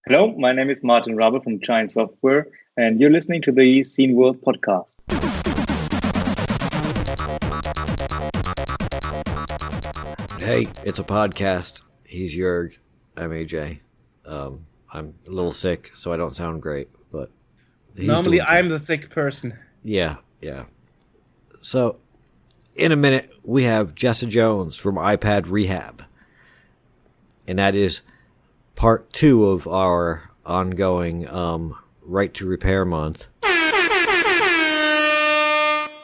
Hello, my name is Martin Rabe from Giant Software, and you're listening to the Scene World podcast. Hey, it's a podcast. He's Joerg. I'm AJ. I'm a little sick, so I don't sound great, but normally I'm the sick person. Yeah. So, in a minute, we have Jessa Jones from iPad Rehab, and that is part 2 of our ongoing Right to Repair month.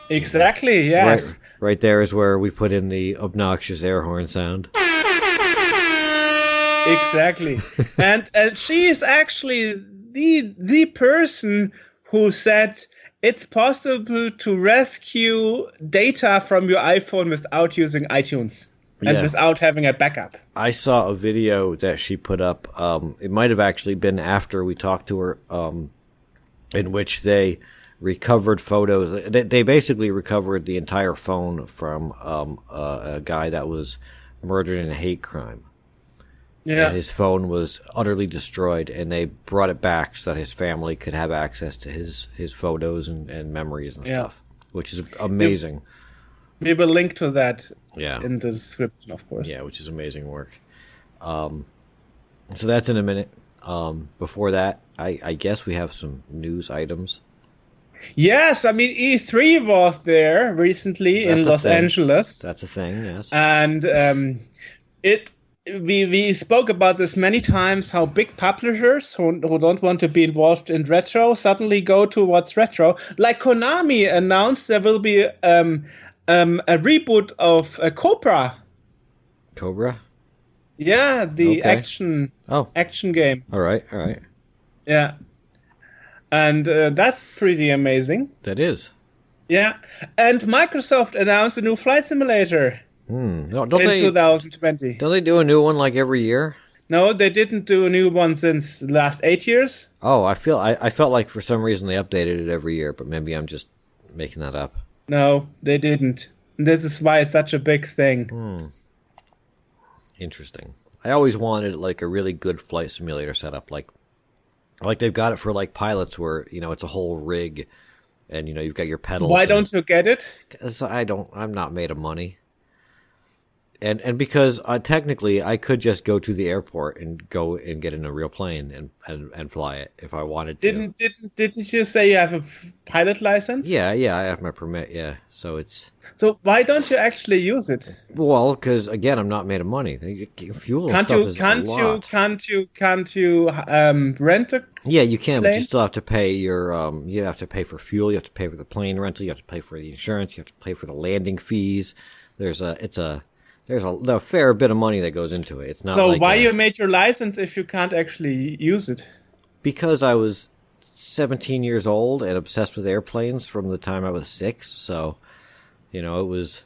Exactly, yes. Right there is where we put in the obnoxious air horn sound. Exactly. and she is actually the person who said it's possible to rescue data from your iPhone without using iTunes and without having a backup. I saw a video that she put up. It might have actually been after we talked to her, in which they recovered photos. They basically recovered the entire phone from a guy that was murdered in a hate crime. Yeah. And his phone was utterly destroyed, and they brought it back so that his family could have access to his photos and memories and stuff, which is amazing. We will link to that in the description, of course. Yeah, which is amazing work. So that's in a minute. Before that, I guess we have some news items. Yes, I mean, E3 was there recently in Los Angeles. That's a thing, yes. And we spoke about this many times, how big publishers who don't want to be involved in retro suddenly go towards retro. Like Konami announced there will be a reboot of Cobra. Cobra? Yeah, the action game. All right. Yeah. And that's pretty amazing. That is. Yeah. And Microsoft announced a new flight simulator. No, in 2020. Don't they do a new one like every year? No, they didn't do a new one since the last 8 years. Oh, I felt like for some reason they updated it every year, but maybe I'm just making that up. No, they didn't. This is why it's such a big thing. Interesting. I always wanted like a really good flight simulator setup, like they've got it for like pilots, where it's a whole rig, and you've got your pedals. Why don't you get it? Because I'm not made of money. And because technically I could just go to the airport and go and get in a real plane and fly it if I wanted to. Didn't you say you have a pilot license? Yeah, I have my permit. Yeah, so why don't you actually use it? Well, because again, I'm not made of money. Fuel and stuff is a lot. Can't you rent a? Yeah, you can, but you still have to pay your. You have to pay for fuel. You have to pay for the plane rental. You have to pay for the insurance. You have to pay for the landing fees. There's a fair bit of money that goes into it. It's not. So why you made your license if you can't actually use it? Because I was 17 years old and obsessed with airplanes from the time I was 6. So, it was.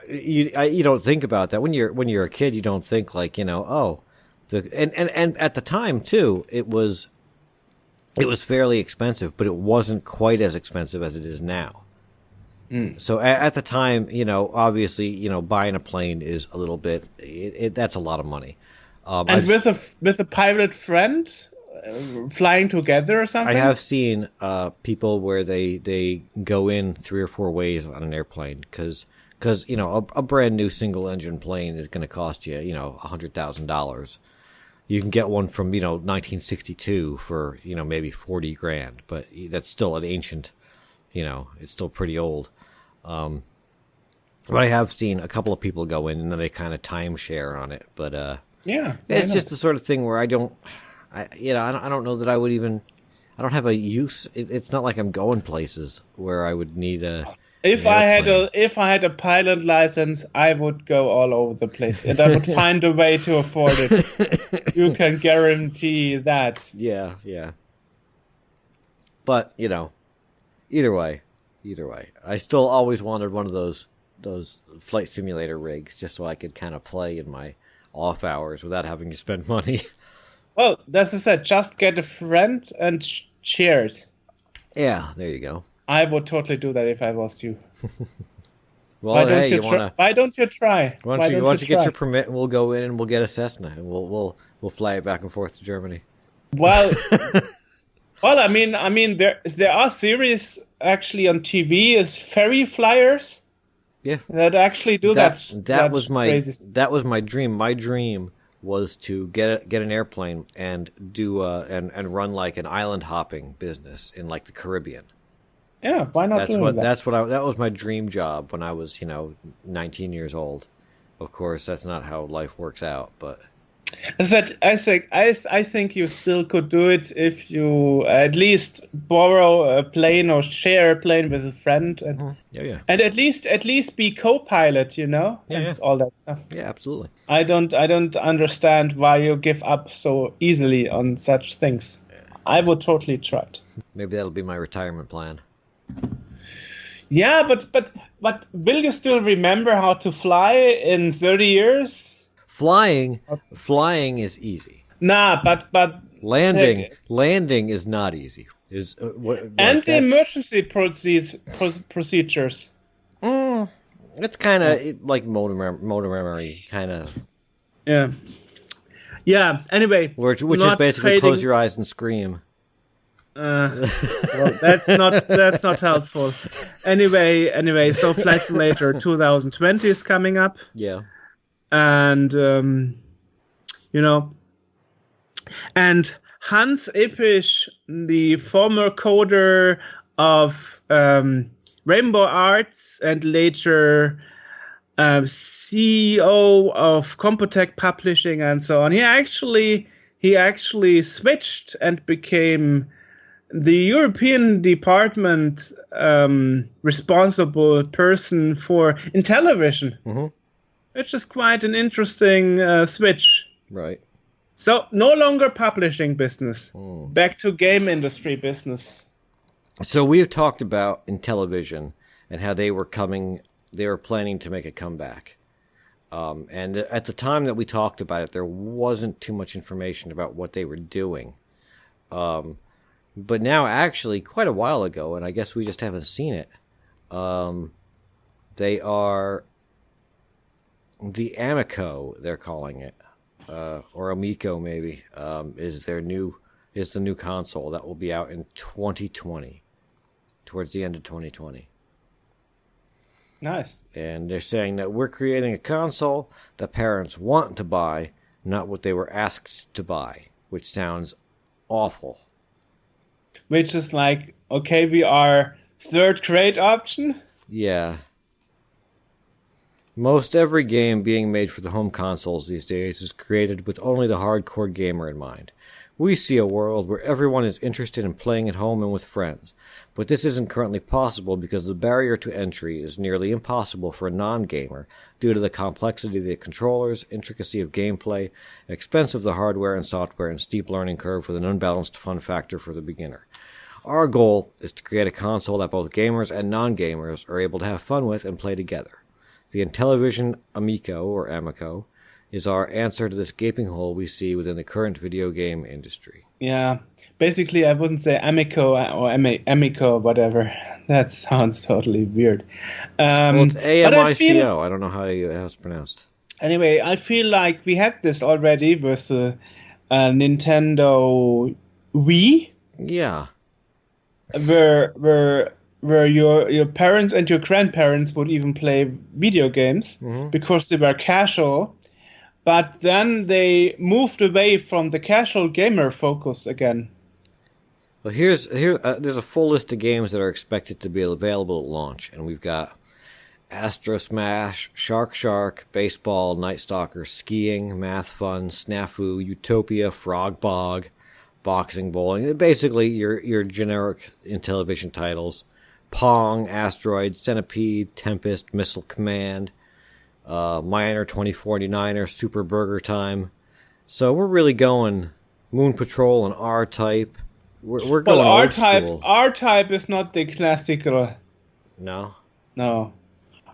You don't think about that when you're a kid. You don't think like and at the time too. It was fairly expensive, but it wasn't quite as expensive as it is now. So at the time, obviously, buying a plane is a little bit. That's a lot of money. And with a pilot friend, flying together or something. I have seen people where they go in 3 or 4 ways on an airplane because a brand new single engine plane is going to cost you $100,000. You can get one from 1962 for maybe $40,000, but that's still an ancient. It's still pretty old. But I have seen a couple of people go in and then they kind of timeshare on it. But it's just the sort of thing where I don't know that I would even. I don't have a use. It's not like I'm going places where I would need a. If I had a pilot license, I would go all over the place, and I would find a way to afford it. You can guarantee that. Yeah. But either way, I still always wanted one of those flight simulator rigs just so I could kind of play in my off hours without having to spend money. Well, as I said, just get a friend and share it. Yeah, there you go. I would totally do that if I was you. Well, hey, you wanna? Why don't you try? Why don't you get your permit and we'll go in and we'll get a Cessna and we'll fly it back and forth to Germany. Well, I mean, there are series actually on TV as ferry flyers. Yeah, that actually do that. That was my dream. My dream was to get an airplane and do and run like an island hopping business in like the Caribbean. Yeah, why not? That was my dream job when I was 19 years old. Of course, that's not how life works out, but. I think you still could do it if you at least borrow a plane or share a plane with a friend, and and at least be co-pilot, all that stuff. Yeah, absolutely. I don't understand why you give up so easily on such things. Yeah. I would totally try it. Maybe that'll be my retirement plan. Yeah, but will you still remember how to fly in 30 years? Flying is easy. Nah, but landing is not easy. The emergency procedures. It's kind of like motor memory, kind of. Yeah. Yeah. Anyway, which is basically close your eyes and scream. Well, that's not helpful. Anyway, so Flight Simulator 2020 is coming up. Yeah. And and Hans Ippisch, the former coder of Rainbow Arts and later CEO of Compotech Publishing and so on, he actually switched and became the European department responsible person for Intellivision. Mm-hmm. Which is quite an interesting switch. Right. So, no longer publishing business. Back to game industry business. So, we have talked about Intellivision and how they were planning to make a comeback. And at the time that we talked about it, there wasn't too much information about what they were doing. But now, actually, quite a while ago, and I guess we just haven't seen it, they are... The Amico, they're calling it, or Amico maybe, is the new console that will be out in 2020, towards the end of 2020. Nice. And they're saying that we're creating a console that parents want to buy, not what they were asked to buy, which sounds awful. Which is like, okay, we are third grade option? Yeah. Most every game being made for the home consoles these days is created with only the hardcore gamer in mind. We see a world where everyone is interested in playing at home and with friends, but this isn't currently possible because the barrier to entry is nearly impossible for a non-gamer due to the complexity of the controllers, intricacy of gameplay, expense of the hardware and software, and steep learning curve with an unbalanced fun factor for the beginner. Our goal is to create a console that both gamers and non-gamers are able to have fun with and play together. The Intellivision Amico, or Amico, is our answer to this gaping hole we see within the current video game industry. Yeah, basically I wouldn't say Amico or Amico, whatever. That sounds totally weird. Well, it's AMICO. I don't know how it's pronounced. Anyway, I feel like we had this already with the Nintendo Wii. Yeah. Where your parents and your grandparents would even play video games because they were casual, but then they moved away from the casual gamer focus again. Well, there's a full list of games that are expected to be available at launch, and we've got Astro Smash, Shark, Baseball, Night Stalker, Skiing, Math Fun, Snafu, Utopia, Frog Bog, Boxing, Bowling. Basically, your generic Intellivision titles. Pong, Asteroid, Centipede, Tempest, Missile Command, Miner 2049er, Super Burger Time. So we're really going Moon Patrol and R-Type. We're going old school. R-Type is not the classical. No? No.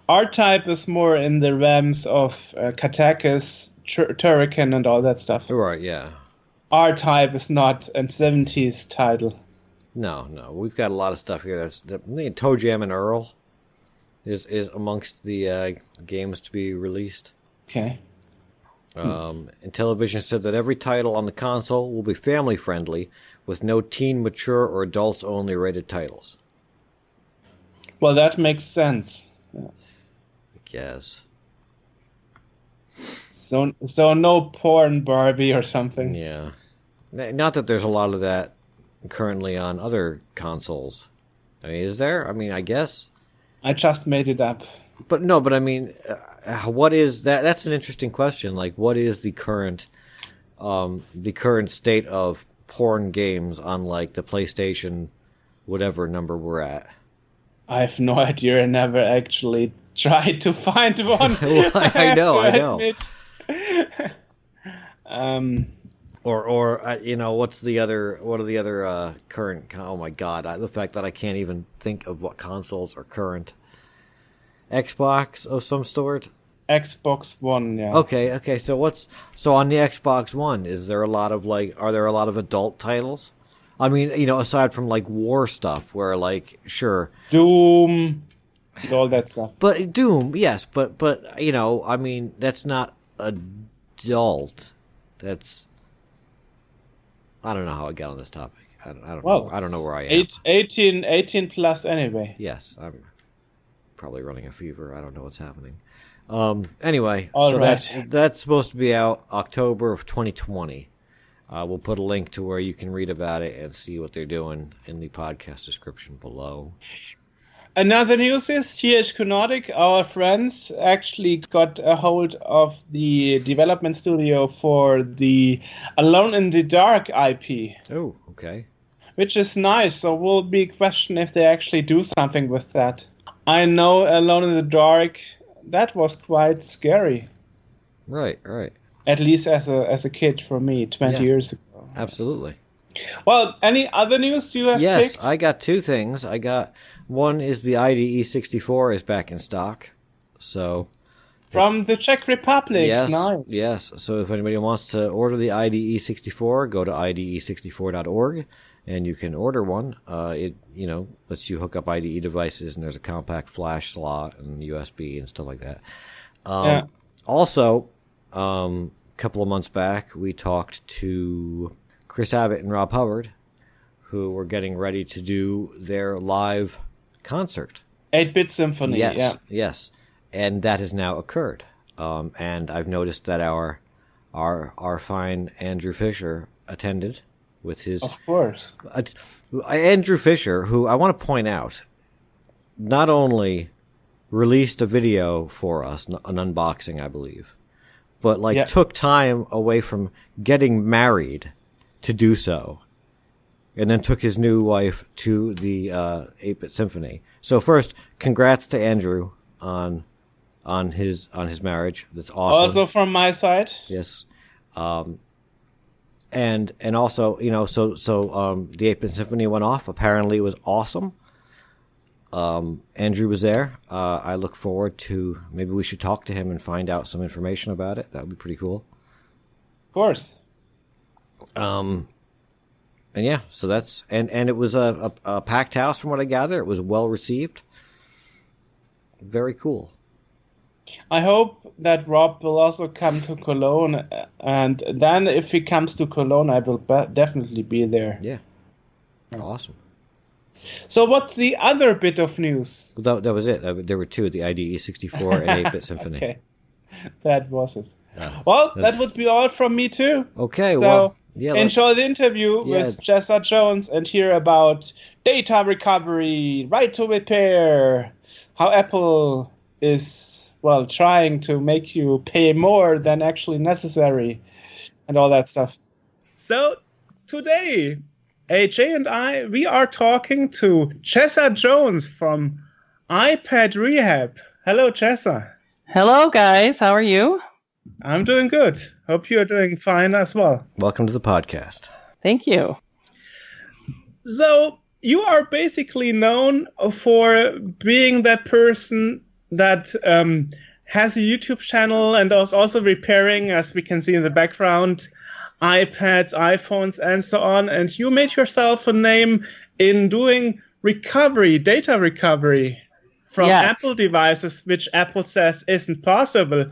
R-Type is more in the realms of Katakis, Turrican, and all that stuff. Right, yeah. R-Type is not a 70s title. No. We've got a lot of stuff here. That's Toe Jam and Earl. is amongst the games to be released. Okay. Intellivision said that every title on the console will be family friendly, with no teen, mature, or adults only rated titles. Well, that makes sense. Yeah. I guess. So no porn Barbie or something. Yeah. Not that there's a lot of that currently on other consoles. I mean, is there? I mean, I guess. I just made it up. But no, but I mean, what is that? That's an interesting question. Like, what is the current state of porn games on like the PlayStation, whatever number we're at? I have no idea. I never actually tried to find one. Well, I know. Or you know, what are the other current? Oh my God, the fact that I can't even think of what consoles are current. Xbox of some sort. Xbox One, yeah. Okay. So on the Xbox One, are there a lot of adult titles? I mean, you know, aside from like war stuff, where like sure, Doom, all that stuff. But Doom, yes, but you know, I mean, that's not adult. That's I don't know how I got on this topic. I don't know. I don't know where I am. 18 plus anyway. Yes, I'm probably running a fever. I don't know what's happening. Anyway, that's supposed to be out October of 2020. We'll put a link to where you can read about it and see what they're doing in the podcast description below. Another news is THQ Nordic, our friends, actually got a hold of the development studio for the Alone in the Dark IP. Oh, okay. Which is nice, so will be a question if they actually do something with that. I know Alone in the Dark, that was quite scary. Right. At least as a kid for me, 20 years ago. Absolutely. Well, any other news you have Yes, picked? I got two things. One is the IDE 64 is back in stock. So from the Czech Republic. Yes, nice. Yes. So if anybody wants to order the IDE 64, go to IDE64.org and you can order one. It lets you hook up IDE devices, and there's a compact flash slot and USB and stuff like that. Also, a couple of months back, we talked to Chris Abbott and Rob Hubbard, who were getting ready to do their live concert. 8-Bit Symphony, Yes. And that has now occurred. And I've noticed that our fine Andrew Fisher attended with his... Of course. Andrew Fisher, who I want to point out, not only released a video for us, an unboxing, I believe, but took time away from getting married to do so, and then took his new wife to the 8-Bit Symphony. So first, congrats to Andrew on his marriage. That's awesome. Also from my side. Yes. And also, the 8-Bit Symphony went off. Apparently it was awesome. Andrew was there. I look forward to, maybe we should talk to him and find out some information about it. That would be pretty cool. Of course. And yeah, so that's, and it was a packed house from what I gather. It was well received. Very cool. I hope that Rob will also come to Cologne, and then if he comes to Cologne, I will definitely be there. Yeah. Awesome. So what's the other bit of news? That was it. There were two, the IDE 64 and 8-Bit Symphony. Okay. That was it. Well, that would be all from me too. Okay, so, well, yeah. Enjoy the interview with Jessa Jones and hear about data recovery, right to repair, how Apple is, trying to make you pay more than actually necessary, and all that stuff. So, today, AJ and we are talking to Jessa Jones from iPad Rehab. Hello, Jessa. Hello, guys. How are you? I'm doing good. Hope you're doing fine as well. Welcome to the podcast. Thank you. So, you are basically known for being that person that has a YouTube channel and is also repairing, as we can see in the background, iPads, iPhones, and so on. And you made yourself a name in doing recovery, data recovery from Yes. Apple devices, which Apple says isn't possible.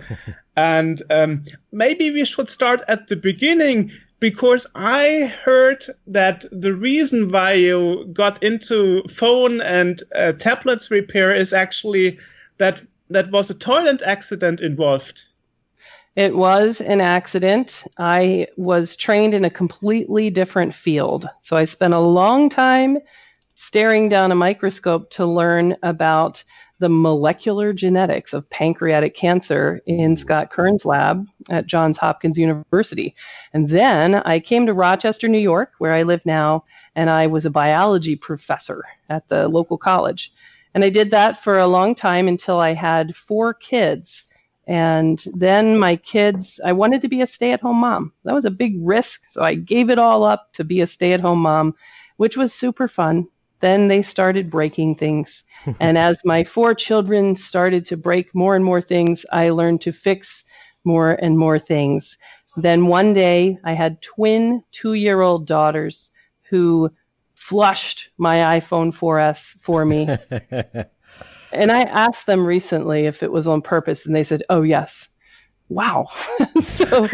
And maybe we should start at the beginning, because I heard that the reason why you got into phone and tablets repair is actually that was a toilet accident involved. It was an accident. I was trained in a completely different field. So I spent a long time staring down a microscope to learn about the molecular genetics of pancreatic cancer in Scott Kern's lab at Johns Hopkins University. And then I came to Rochester, New York, where I live now, and I was a biology professor at the local college. And I did that for a long time until I had 4 kids. And then my kids, I wanted to be a stay-at-home mom. That was a big risk, so I gave it all up to be a stay-at-home mom, which was super fun. Then they started breaking things. And as my 4 children started to break more and more things, I learned to fix more and more things. Then one day I had twin 2-year-old daughters who flushed my iPhone 4S for me. And I asked them recently if it was on purpose, and they said, "Oh, yes." Wow. So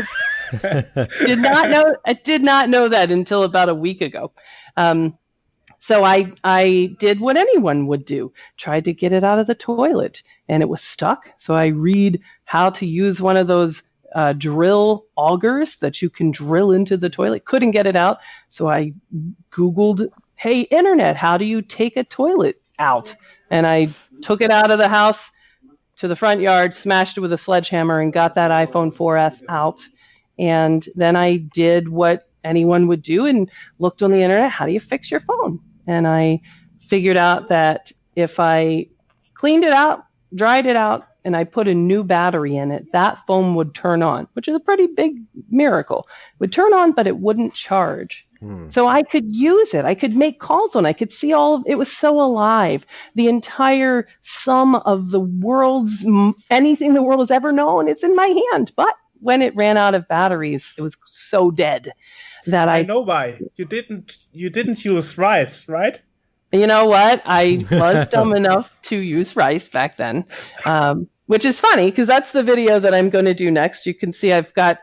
I did not know that until about a week ago. So I did what anyone would do, tried to get it out of the toilet, and it was stuck. So I read how to use one of those drill augers that you can drill into the toilet. Couldn't get it out. So I Googled, "Hey, internet, how do you take a toilet out?" And I took it out of the house to the front yard, smashed it with a sledgehammer, and got that iPhone 4S out. And then I did what anyone would do and looked on the internet, how do you fix your phone? And I figured out that if I cleaned it out, dried it out, and I put a new battery in it, that phone would turn on, which is a pretty big miracle. It would turn on, but it wouldn't charge. So I could use it. I could make calls on it. I could see all of it. Was so alive. The entire sum of the world's, anything the world has ever known, it's in my hand. But when it ran out of batteries, it was so dead that I know why. You didn't use rice, right? You know what? I was dumb enough to use rice back then, which is funny because that's the video that I'm going to do next. You can see I've got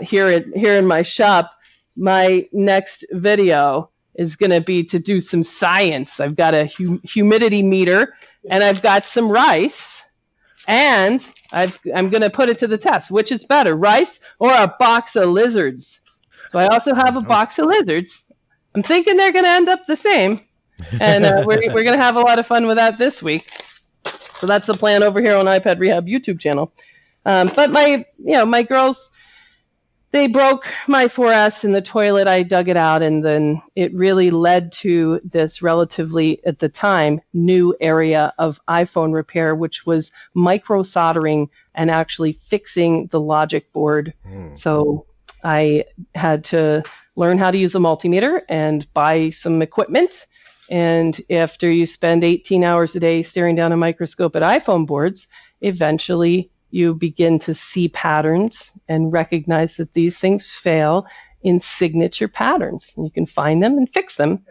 here in my shop. My next video is going to be to do some science. I've got a humidity meter, and I've got some rice, and I'm going to put it to the test. Which is better, rice or a box of lizards? So I also have a box of lizards. I'm thinking they're going to end up the same, and we're going to have a lot of fun with that this week. So that's the plan over here on iPad Rehab YouTube channel. But my girls, they broke my 4S in the toilet. I dug it out, and then it really led to this relatively, at the time, new area of iPhone repair, which was micro soldering and actually fixing the logic board. So I had to learn how to use a multimeter and buy some equipment. And after you spend 18 hours a day staring down a microscope at iPhone boards, eventually you begin to see patterns and recognize that these things fail in signature patterns. You can find them and fix them.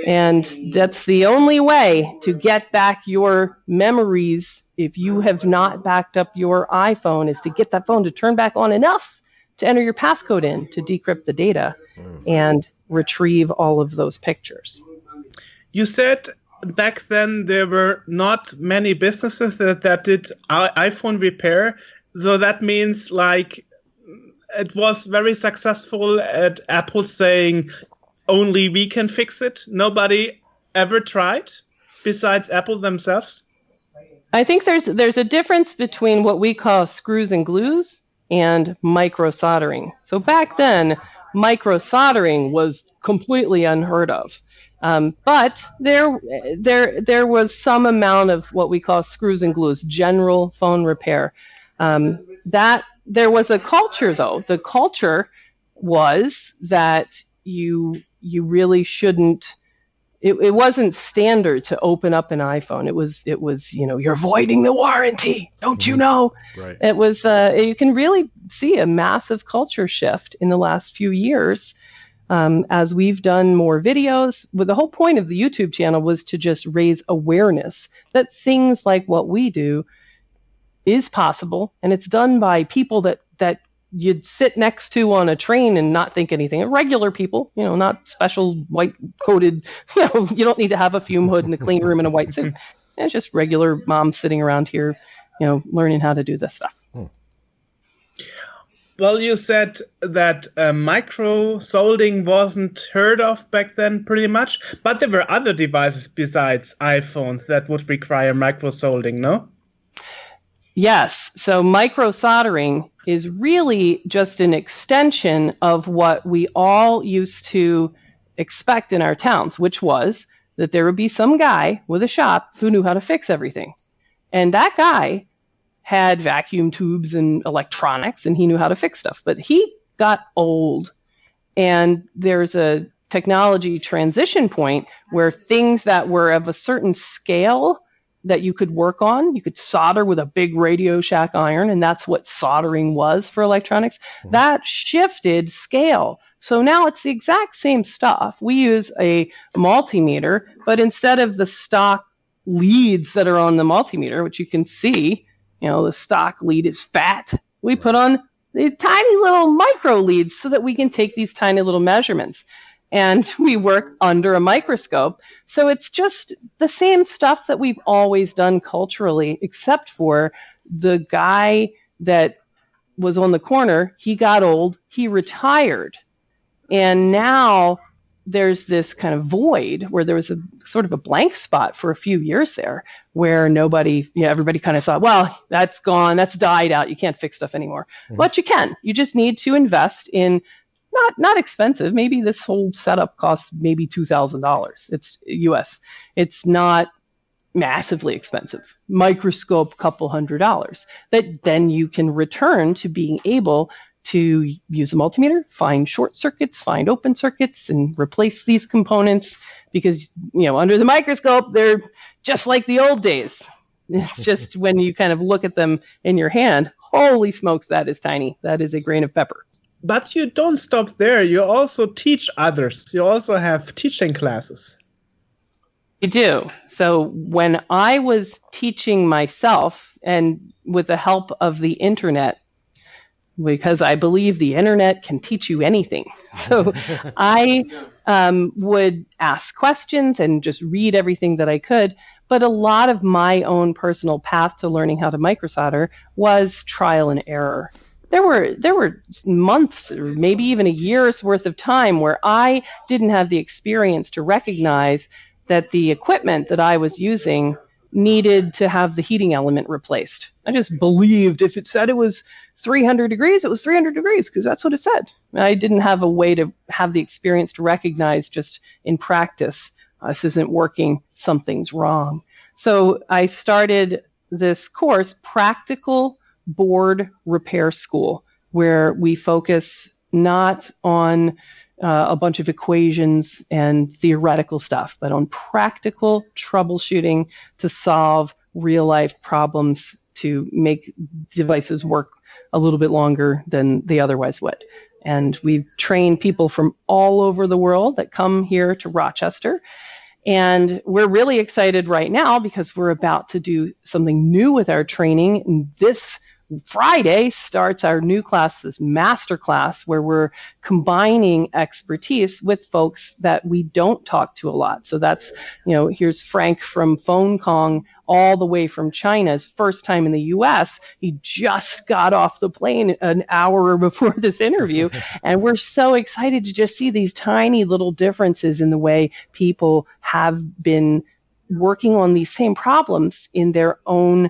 And that's the only way to get back your memories if you have not backed up your iPhone, is to get that phone to turn back on enough to enter your passcode in to decrypt the data and retrieve all of those pictures. You said back then there were not many businesses that did iPhone repair. So that means like it was very successful at Apple saying only we can fix it. Nobody ever tried besides Apple themselves. I think there's a difference between what we call screws and glues and micro soldering. So back then, micro soldering was completely unheard of. But there was some amount of what we call screws and glues, general phone repair. That there was a culture, though. The culture was that you really shouldn't. It wasn't standard to open up an iPhone. It was you're avoiding the warranty. Don't you know? Right. It was you can really see a massive culture shift in the last few years as we've done more videos, the whole point of the YouTube channel was to just raise awareness that things like what we do is possible, and it's done by people that you'd sit next to on a train and not think anything. Regular people, not special white-coated, you don't need to have a fume hood in a clean room and a white suit. It's just regular moms sitting around here, learning how to do this stuff. Well, you said that micro solding wasn't heard of back then pretty much, but there were other devices besides iPhones that would require micro solding, no? Yes. So micro soldering is really just an extension of what we all used to expect in our towns, which was that there would be some guy with a shop who knew how to fix everything. And that guy had vacuum tubes and electronics, and he knew how to fix stuff. But he got old, and there's a technology transition point where things that were of a certain scale that you could work on, you could solder with a big Radio Shack iron, and that's what soldering was for electronics. That shifted scale. So now it's the exact same stuff. We use a multimeter, but instead of the stock leads that are on the multimeter, which you can see, the stock lead is fat, we put on the tiny little micro leads so that we can take these tiny little measurements. And we work under a microscope. So it's just the same stuff that we've always done culturally, except for the guy that was on the corner, he got old, he retired. And now there's this kind of void where there was a sort of a blank spot for a few years there where everybody kind of thought, well, that's gone, that's died out, you can't fix stuff anymore. But you can. You just need to invest in not expensive. Maybe this whole setup costs maybe $2,000. It's US. It's not massively expensive. Microscope, couple $100 that then you can return to being able to use a multimeter, find short circuits, find open circuits, and replace these components because, under the microscope, they're just like the old days. It's just when you kind of look at them in your hand, holy smokes, that is tiny. That is a grain of pepper. But you don't stop there. You also teach others. You also have teaching classes. You do. So when I was teaching myself, and with the help of the internet, because I believe the internet can teach you anything. So I would ask questions and just read everything that I could. But a lot of my own personal path to learning how to microsolder was trial and error. There were months or maybe even a year's worth of time where I didn't have the experience to recognize that the equipment that I was using needed to have the heating element replaced. I just believed if it said it was 300 degrees, it was 300 degrees because that's what it said. I didn't have a way to have the experience to recognize just in practice, this isn't working, something's wrong. So I started this course, Practical Board Repair School, where we focus not on a bunch of equations and theoretical stuff, but on practical troubleshooting to solve real life problems to make devices work a little bit longer than they otherwise would. And we've trained people from all over the world that come here to Rochester. And we're really excited right now because we're about to do something new with our training. And this Friday starts our new class, this master class, where we're combining expertise with folks that we don't talk to a lot. So that's, here's Frank from Phone Kong, all the way from China, his first time in the US. He just got off the plane an hour before this interview. And we're so excited to just see these tiny little differences in the way people have been working on these same problems in their own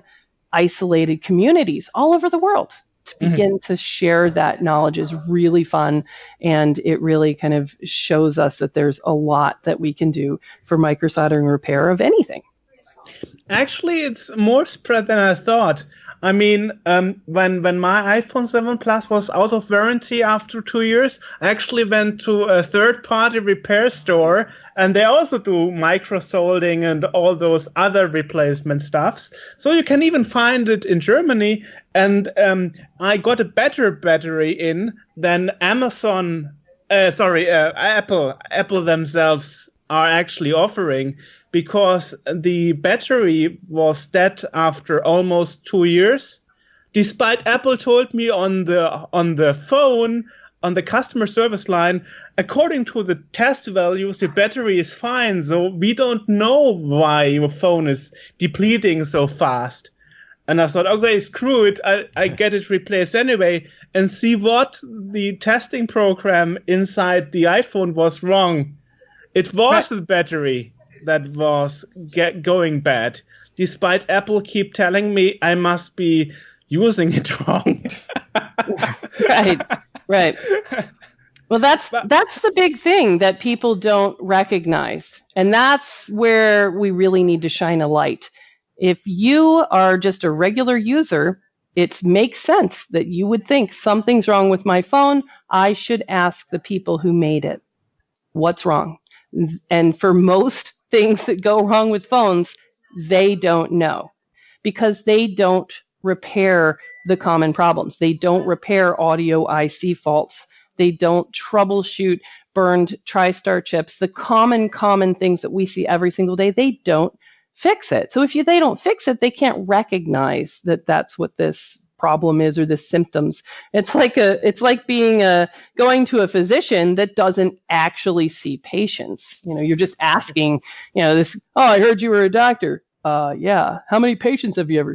isolated communities all over the world. To begin to share that knowledge is really fun, and it really kind of shows us that there's a lot that we can do for microsoldering repair of anything. Actually, it's more spread than I thought. I mean, when my iPhone 7 Plus was out of warranty after 2 years, I actually went to a third-party repair store, and they also do micro-solding and all those other replacement stuffs. So you can even find it in Germany. And I got a better battery in than Amazon Apple themselves are actually offering, because the battery was dead after almost 2 years. Despite Apple told me on the phone, on the customer service line, according to the test values, the battery is fine. So we don't know why your phone is depleting so fast. And I thought, okay, screw it. I get it replaced anyway, and see what the testing program inside the iPhone was wrong. It was the battery that was going bad, despite Apple keep telling me I must be using it wrong. Right. Well, that's the big thing that people don't recognize. And that's where we really need to shine a light. If you are just a regular user, it makes sense that you would think something's wrong with my phone. I should ask the people who made it, what's wrong? And for most things that go wrong with phones, they don't know, because they don't repair the common problems. They don't repair audio IC faults. They don't troubleshoot burned TriStar chips. The common things that we see every single day, they don't fix it. So if they don't fix it, they can't recognize that that's what this problem is, or the symptoms. It's like being going to a physician that doesn't actually see patients. You're just asking, this, oh, I heard you were a doctor. Yeah. How many patients have you ever,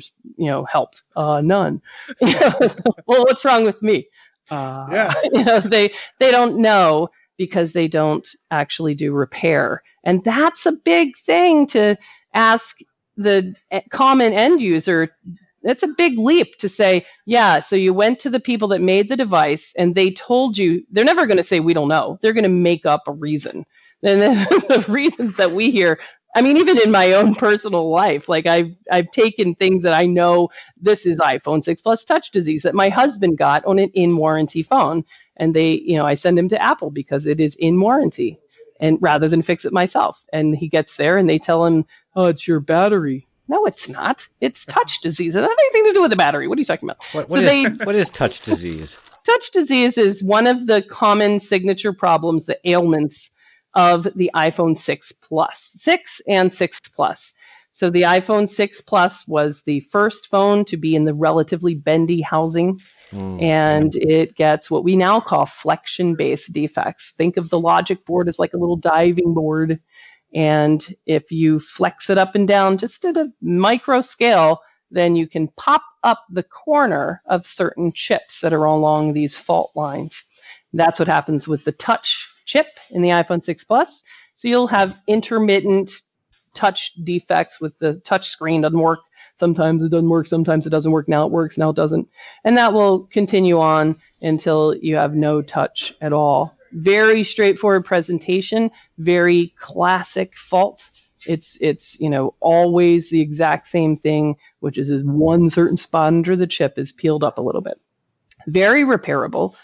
helped? None. Well, what's wrong with me? They don't know, because they don't actually do repair. And that's a big thing to ask the common end user. It's a big leap to say, yeah, so you went to the people that made the device and they told you. They're never going to say, we don't know. They're going to make up a reason. And then the reasons that we hear, I mean, even in my own personal life, like I've taken things that I know, this is iPhone 6 Plus touch disease that my husband got on an in-warranty phone. And I send him to Apple because it is in warranty, and rather than fix it myself. And he gets there and they tell him, oh, it's your battery. No, it's not. It's touch disease. It doesn't have anything to do with the battery. What are you talking about? What is touch disease? Touch disease is one of the common signature problems, the ailments of the iPhone 6 Plus, 6 and 6 Plus. So the iPhone 6 Plus was the first phone to be in the relatively bendy housing, and it gets what we now call flexion-based defects. Think of the logic board as like a little diving board, and if you flex it up and down just at a micro scale, then you can pop up the corner of certain chips that are along these fault lines. That's what happens with the touch chip in the iPhone 6 Plus. So you'll have intermittent touch defects with the touch screen. Doesn't work. Sometimes it doesn't work. Sometimes it doesn't work. Now it works. Now it doesn't. And that will continue on until you have no touch at all. Very straightforward presentation. Very classic fault. It's always the exact same thing, which is one certain spot under the chip is peeled up a little bit. Very repairable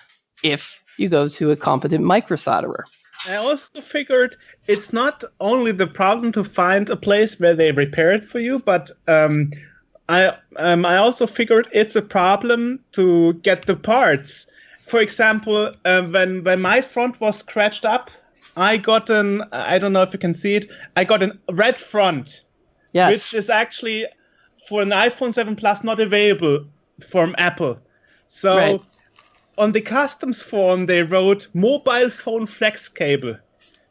if you go to a competent microsolderer. I also figured it's not only the problem to find a place where they repair it for you, but I also figured it's a problem to get the parts. For example, when my front was scratched up, I got I don't know if you can see it, I got a red front, yes, which is actually for an iPhone 7 Plus not available from Apple. So. Right. On the customs form, they wrote mobile phone flex cable,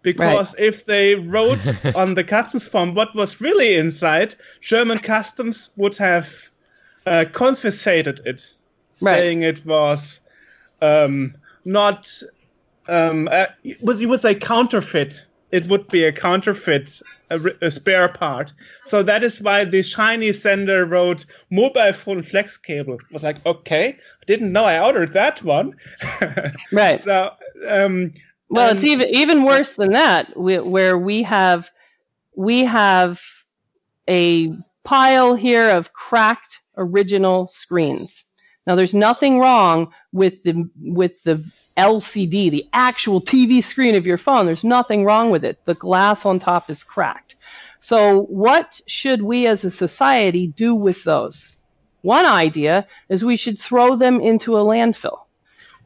because if they wrote on the customs form what was really inside, German customs would have confiscated it, saying it was not. You would say counterfeit. It would be a counterfeit, a spare part. So that is why the Chinese sender wrote mobile phone flex cable. I was like, okay, I didn't know I ordered that one. Right. So, well, it's even worse than that, where we have a pile here of cracked original screens. Now, there's nothing wrong with the LCD, the actual TV screen of your phone. There's nothing wrong with it. The glass on top is cracked. So what should we as a society do with those? One idea is we should throw them into a landfill.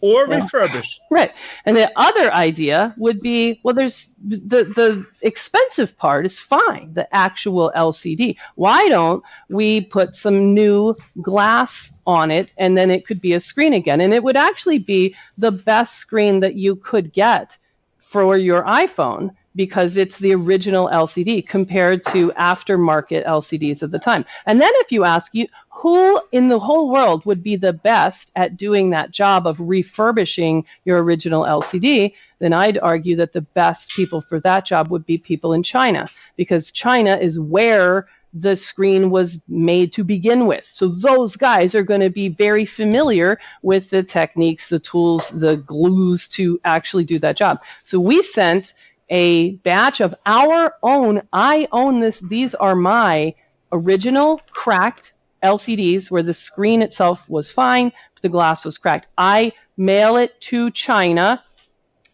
or refurbish. Right. And the other idea would be, well, there's the expensive part is fine, the actual LCD. Why don't we put some new glass on it and then it could be a screen again? And it would actually be the best screen that you could get for your iPhone because it's the original LCD compared to aftermarket LCDs at the time. And then if you ask who in the whole world would be the best at doing that job of refurbishing your original LCD, then I'd argue that the best people for that job would be people in China, because China is where the screen was made to begin with. So those guys are going to be very familiar with the techniques, the tools, the glues to actually do that job. So we sent a batch of our own, I own this, these are my original cracked LCDs where the screen itself was fine, but the glass was cracked. I mail it to China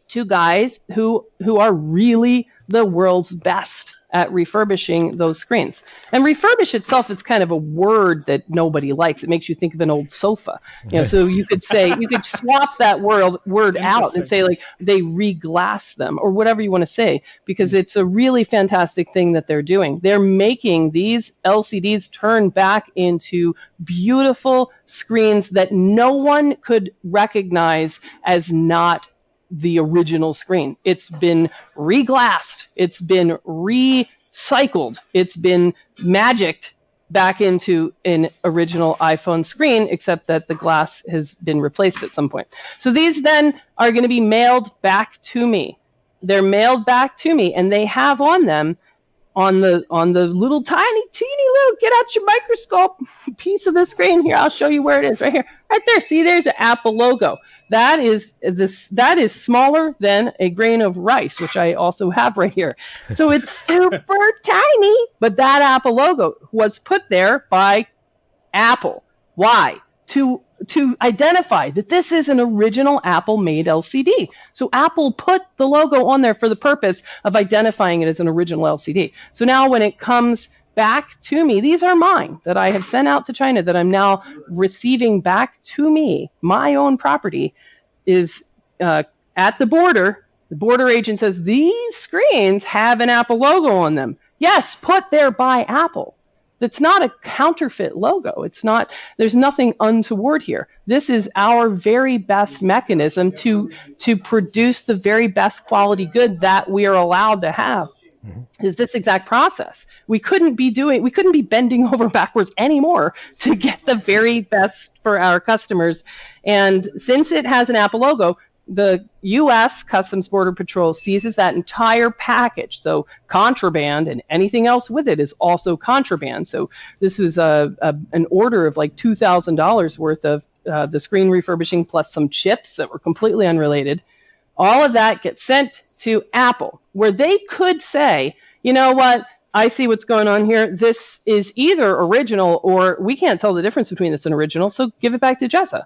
to guys who are really the world's best at refurbishing those screens. And refurbish itself is kind of a word that nobody likes. It makes you think of an old sofa. So you could say, you could swap that word out and say like they re-glass them or whatever you want to say, because it's a really fantastic thing that they're doing. They're making these LCDs turn back into beautiful screens that no one could recognize as not the original screen. It's been re-glassed. It's been recycled. It's been magicked back into an original iPhone screen, except that the glass has been replaced at some point. So these then are going to be mailed back to me. They're mailed back to me, and they have on them, on the little teeny little, get out your microscope piece of the screen here. I'll show you where it is right here. Right there. See, there's an Apple logo. That is smaller than a grain of rice, which I also have right here. So it's super tiny, but that Apple logo was put there by Apple. Why? To identify that this is an original Apple-made LCD. So Apple put the logo on there for the purpose of identifying it as an original LCD. So now when it comes back to me, these are mine that I have sent out to China that I'm now receiving back to me. My own property is at the border. The border agent says, these screens have an Apple logo on them. Yes, put there by Apple. That's not a counterfeit logo. It's not, there's nothing untoward here. This is our very best mechanism to produce the very best quality good that we are allowed to have. Is this exact process. We couldn't be bending over backwards anymore to get the very best for our customers. And since it has an Apple logo, the U.S. Customs Border Patrol seizes that entire package. So contraband and anything else with it is also contraband. So this was an order of like $2,000 worth of the screen refurbishing plus some chips that were completely unrelated. All of that gets sent to Apple, where they could say, you know what, I see what's going on here. This is either original or we can't tell the difference between this and original, so give it back to Jessa.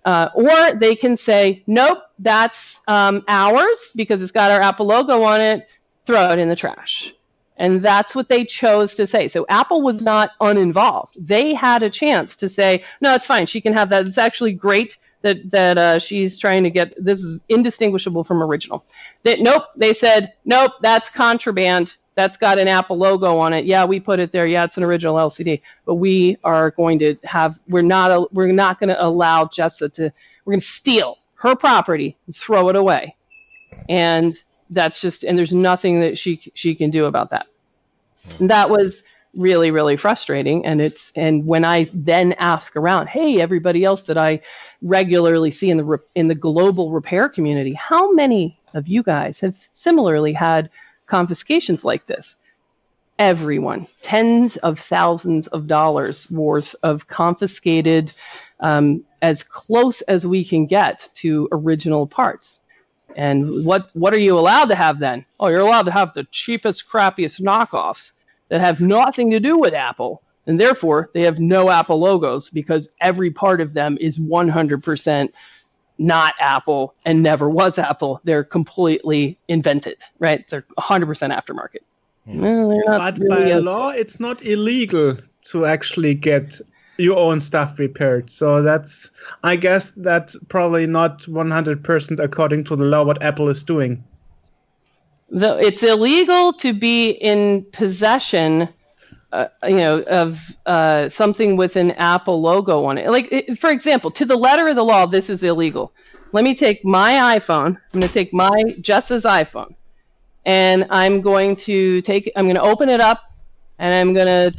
Or they can say, nope, that's ours because it's got our Apple logo on it, throw it in the trash. And that's what they chose to say. So Apple was not uninvolved. They had a chance to say, no, it's fine. She can have that. It's actually great that she's trying to get, this is indistinguishable from original. They said, nope, that's contraband. That's got an Apple logo on it. Yeah, we put it there. Yeah, it's an original LCD. But we are going to have, we're not going to allow Jessa we're going to steal her property and throw it away. And that's just, and there's nothing that she can do about that. And that was really, really frustrating. And when I then ask around, hey, everybody else that I regularly see in the global repair community, how many of you guys have similarly had confiscations like this? Everyone, tens of thousands of dollars worth of confiscated, as close as we can get to original parts. And what are you allowed to have then? Oh, you're allowed to have the cheapest, crappiest knockoffs that have nothing to do with Apple. And therefore, they have no Apple logos because every part of them is 100% not Apple and never was Apple. They're completely invented, right? They're 100% aftermarket. But by law, it's not illegal to actually get your own stuff repaired. So I guess that's probably not 100% according to the law what Apple is doing. It's illegal to be in possession, of something with an Apple logo on it. Like, for example, to the letter of the law, this is illegal. Let me take my iPhone. I'm going to take Jessa's iPhone, and I'm going to open it up, and I'm going to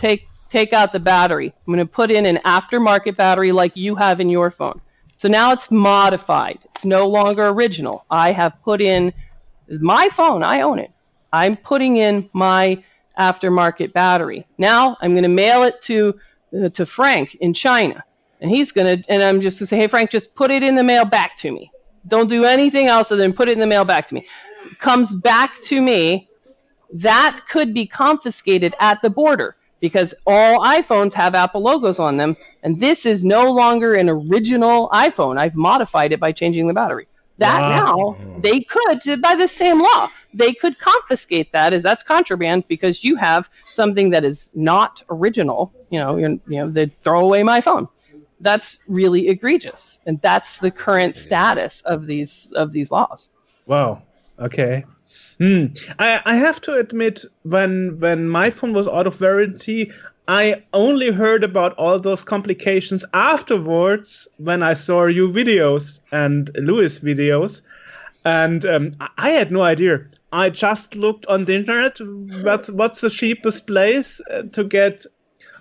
take out the battery. I'm going to put in an aftermarket battery like you have in your phone. So now it's modified. It's no longer original. I have put in my phone. I own it. I'm putting in my aftermarket battery. Now I'm going to mail it to Frank in China. And I'm just going to say, hey, Frank, just put it in the mail back to me. Don't do anything else other than put it in the mail back to me. Comes back to me. That could be confiscated at the border because all iPhones have Apple logos on them. And this is no longer an original iPhone. I've modified it by changing the battery. Now they could, by the same law, they could confiscate that as that's contraband because you have something that is not original. They throw away my phone. That's really egregious, and that's the current status of these laws. Wow. Okay. I have to admit, when my phone was out of warranty, I only heard about all those complications afterwards when I saw your videos and Louis' videos, and I had no idea. I just looked on the internet. What's the cheapest place to get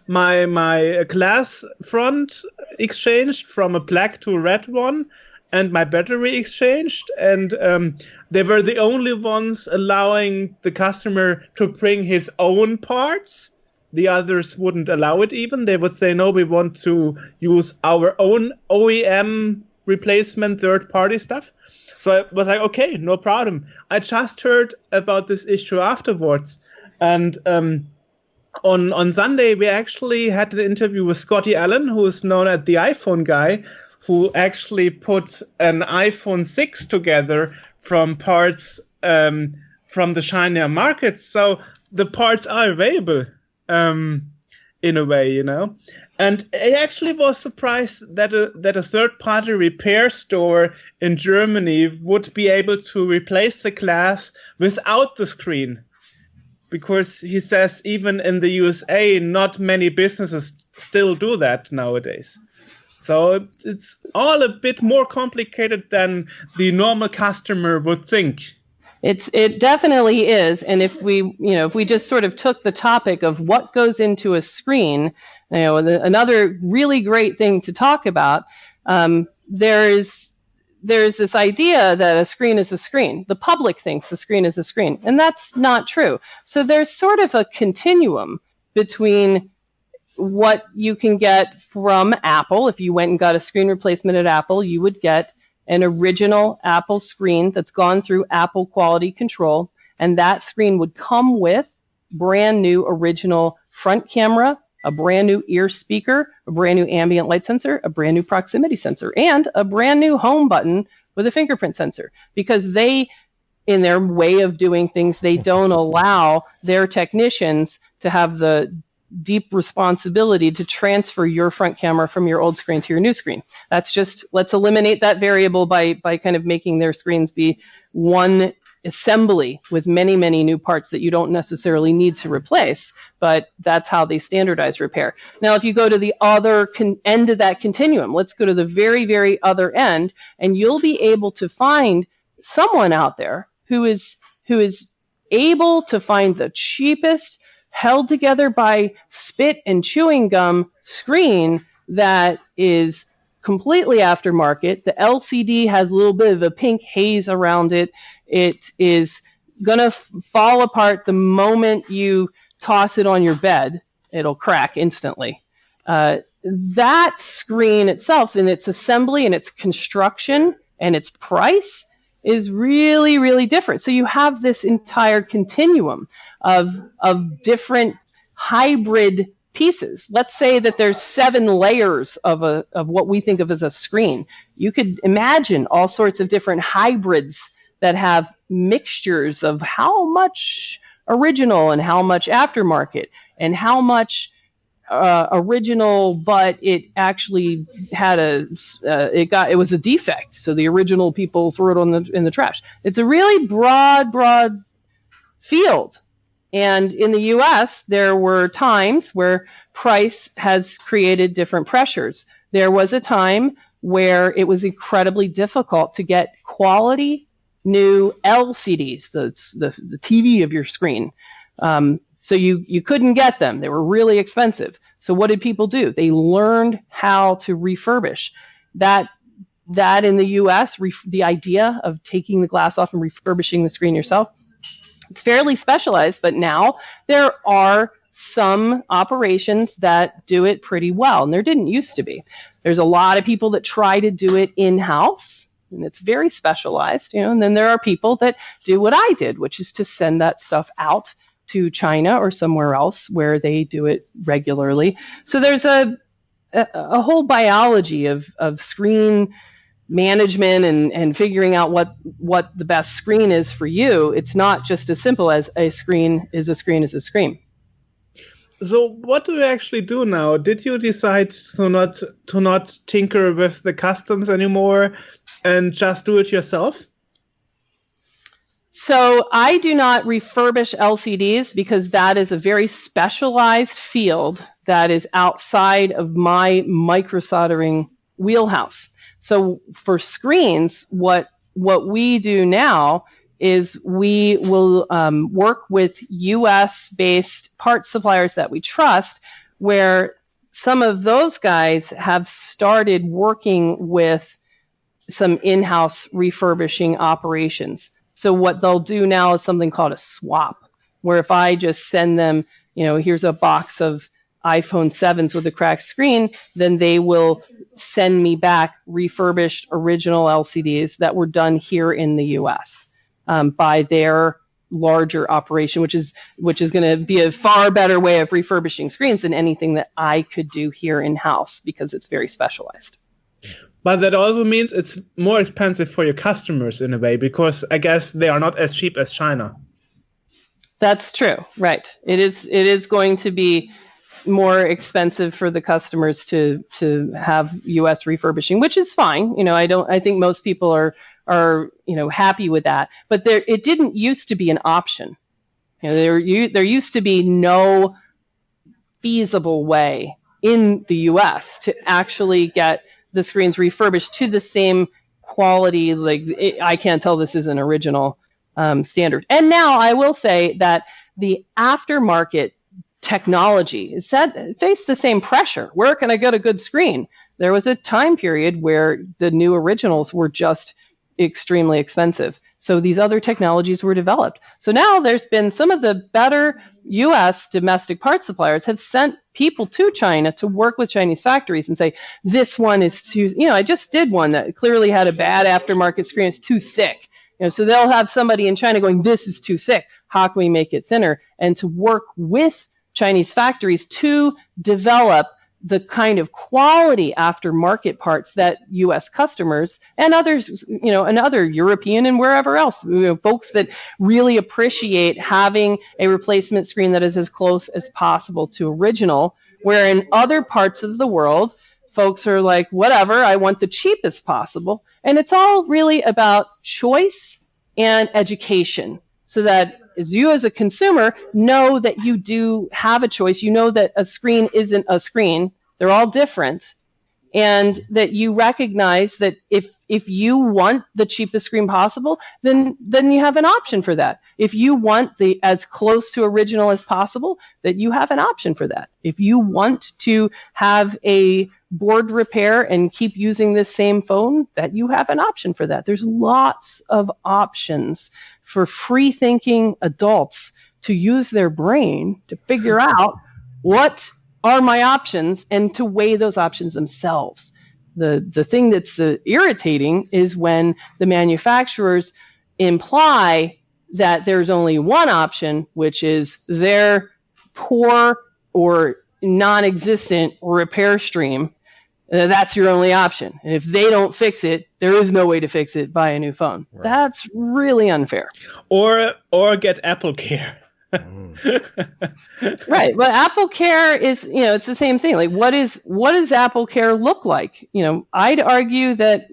my glass front exchanged from a black to a red one, and my battery exchanged, and they were the only ones allowing the customer to bring his own parts. The others wouldn't allow it even. They would say, no, we want to use our own OEM replacement third-party stuff. So I was like, okay, no problem. I just heard about this issue afterwards. And on Sunday, we actually had an interview with Scotty Allen, who is known as the iPhone guy, who actually put an iPhone 6 together from parts from the China market. So the parts are available. In a way, and I actually was surprised that a third-party repair store in Germany would be able to replace the glass without the screen, because he says even in the USA, not many businesses still do that nowadays. So it's all a bit more complicated than the normal customer would think. It definitely is, and if we just sort of took the topic of what goes into a screen, another really great thing to talk about, there's this idea that a screen is a screen. The public thinks a screen is a screen, and that's not true. So there's sort of a continuum between what you can get from Apple. If you went and got a screen replacement at Apple, you would get an original Apple screen that's gone through Apple quality control, and that screen would come with brand new original front camera, a brand new ear speaker, a brand new ambient light sensor, a brand new proximity sensor, and a brand new home button with a fingerprint sensor, because they, in their way of doing things, they don't allow their technicians to have the deep responsibility to transfer your front camera from your old screen to your new screen. That's just, let's eliminate that variable by kind of making their screens be one assembly with many, many new parts that you don't necessarily need to replace, but that's how they standardize repair. Now, if you go to the other end of that continuum, let's go to the very, very other end, and you'll be able to find someone out there who is able to find the cheapest, held together by spit and chewing gum screen that is completely aftermarket. The LCD has a little bit of a pink haze around it. It is going to fall apart the moment you toss it on your bed. It'll crack instantly. That screen itself, in its assembly and its construction and its price, is really, really different. So you have this entire continuum of different hybrid pieces. Let's say that there's 7 layers of what we think of as a screen. You could imagine all sorts of different hybrids that have mixtures of how much original and how much aftermarket and how much original, but it actually had it was a defect. So the original people threw it in the trash. It's a really broad field. And in the US, there were times where price has created different pressures. There was a time where it was incredibly difficult to get quality new LCDs, the TV of your screen. So you couldn't get them. They were really expensive. So what did people do? They learned how to refurbish. That in the US, the idea of taking the glass off and refurbishing the screen yourself, it's fairly specialized, but now there are some operations that do it pretty well, and there didn't used to be. There's a lot of people that try to do it in-house, and it's very specialized, and then there are people that do what I did, which is to send that stuff out to China or somewhere else where they do it regularly. So there's a whole biology of screen management and figuring out what the best screen is for you. It's not just as simple as a screen is a screen is a screen. So what do you actually do now? Did you decide to not tinker with the customs anymore and just do it yourself? So I do not refurbish LCDs because that is a very specialized field that is outside of my microsoldering wheelhouse. So for screens, what we do now is we will work with US-based parts suppliers that we trust, where some of those guys have started working with some in-house refurbishing operations. So what they'll do now is something called a swap, where if I just send them, here's a box of iPhone 7s with a cracked screen, then they will send me back refurbished original LCDs that were done here in the US by their larger operation, which is going to be a far better way of refurbishing screens than anything that I could do here in-house because it's very specialized. But that also means it's more expensive for your customers in a way, because I guess they are not as cheap as China. That's true, right? It is going to be more expensive for the customers to have U.S. refurbishing, which is fine. I think most people are happy with that. But it didn't used to be an option. There used to be no feasible way in the U.S. to actually get the screens refurbished to the same quality. I can't tell this is an original standard. And now I will say that the aftermarket technology faced the same pressure. Where can I get a good screen? There was a time period where the new originals were just extremely expensive. So these other technologies were developed. So now there's been some of the better U.S. domestic parts suppliers have sent people to China to work with Chinese factories and say, this one is too, I just did one that clearly had a bad aftermarket screen. It's too thick. So they'll have somebody in China going, this is too thick. How can we make it thinner? And to work with Chinese factories to develop the kind of quality aftermarket parts that U.S. customers and others, and other European and wherever else, folks that really appreciate having a replacement screen that is as close as possible to original, where in other parts of the world, folks are like, whatever, I want the cheapest possible. And it's all really about choice and education, so that as you as a consumer know that you do have a choice, you know that a screen isn't a screen, they're all different, and that you recognize that if you want the cheapest screen possible, then you have an option for that. If you want the as close to original as possible, that you have an option for that. If you want to have a board repair and keep using this same phone, that you have an option for that. There's lots of options for free-thinking adults to use their brain to figure out what are my options and to weigh those options themselves. The thing that's irritating is when the manufacturers imply that there's only one option, which is their poor or non-existent repair stream. That's your only option. And if they don't fix it, there is no way to fix it. Buy a new phone. Right. That's really unfair. Or get Apple Care. Right. Well, Apple Care is, it's the same thing. Like, what does Apple Care look like? I'd argue that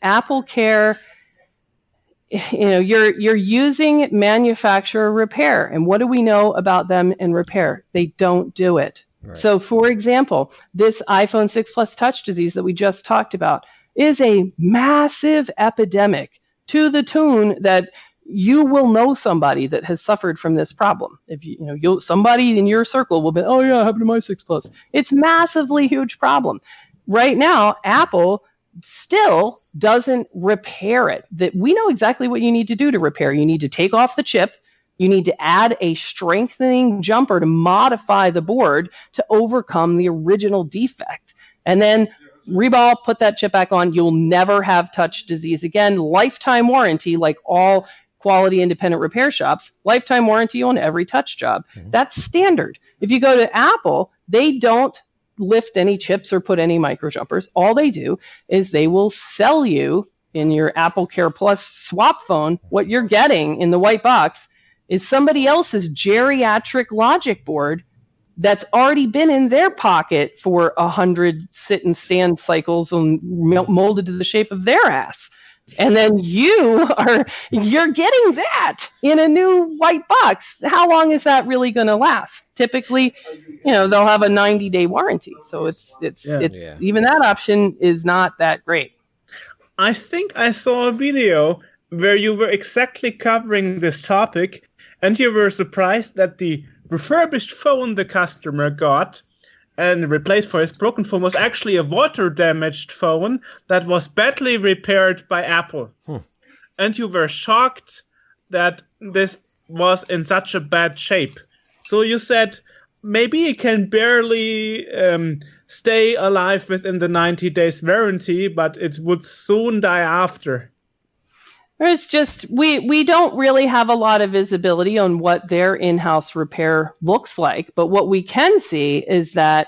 Apple Care, you're using manufacturer repair. And what do we know about them in repair? They don't do it. Right. So, for example, this iPhone 6 Plus touch disease that we just talked about is a massive epidemic to the tune that you will know somebody that has suffered from this problem. If somebody in your circle will be, oh yeah, it happened to my 6 Plus. It's massively huge problem. Right now, Apple still doesn't repair it. That we know exactly what you need to do to repair. You need to take off the chip. You need to add a strengthening jumper to modify the board to overcome the original defect. And then reball, put that chip back on. You'll never have touch disease again. Lifetime warranty, like all quality independent repair shops, lifetime warranty on every touch job. Mm-hmm. That's standard. If you go to Apple, they don't lift any chips or put any micro jumpers. All they do is they will sell you in your Apple Care Plus swap phone, what you're getting in the white box is somebody else's geriatric logic board that's already been in their pocket for 100 sit and stand cycles and molded to the shape of their ass. And then you're getting that in a new white box. How long is that really going to last? Typically, they'll have a 90-day warranty. So it's even that option is not that great. I think I saw a video where you were exactly covering this topic, and you were surprised that the refurbished phone the customer got and replaced for his broken phone was actually a water-damaged phone that was badly repaired by Apple. And you were shocked that this was in such a bad shape. So you said, maybe it can barely stay alive within the 90 days warranty, but it would soon die after. It's just, we don't really have a lot of visibility on what their in-house repair looks like. But what we can see is that,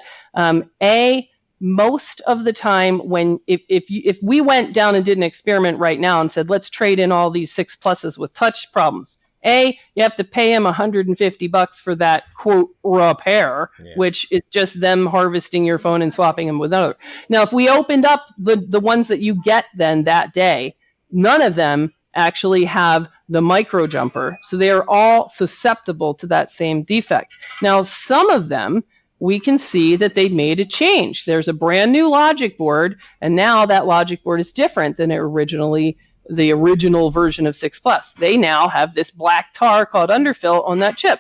most of the time when, if we went down and did an experiment right now and said, let's trade in all these 6 Pluses with touch problems, you have to pay them $150 for that, quote, repair, which is just them harvesting your phone and swapping them with another. Now, if we opened up the ones that you get then that day, none of them actually have the micro jumper. So they are all susceptible to that same defect. Now, some of them, we can see that they made a change. There's a brand new logic board, and now that logic board is different than the original version of 6 Plus. They now have this black tar called underfill on that chip.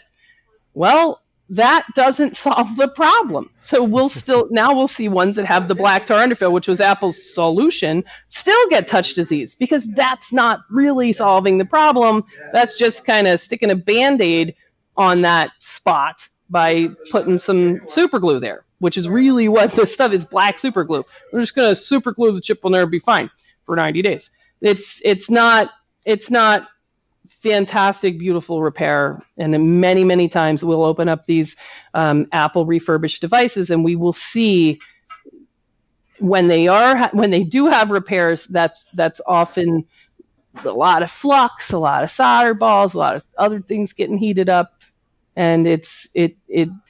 Well, that doesn't solve the problem. So we'll see ones that have the black tar underfill, which was Apple's solution, still get touch disease because that's not really solving the problem. That's just kind of sticking a Band-Aid on that spot by putting some super glue there, which is really what this stuff is, black super glue. We're just going to super glue the chip on there and be fine for 90 days. It's not fantastic, beautiful repair. And many, many times we'll open up these Apple refurbished devices and we will see when they do have repairs, that's often a lot of flux, a lot of solder balls, a lot of other things getting heated up. And it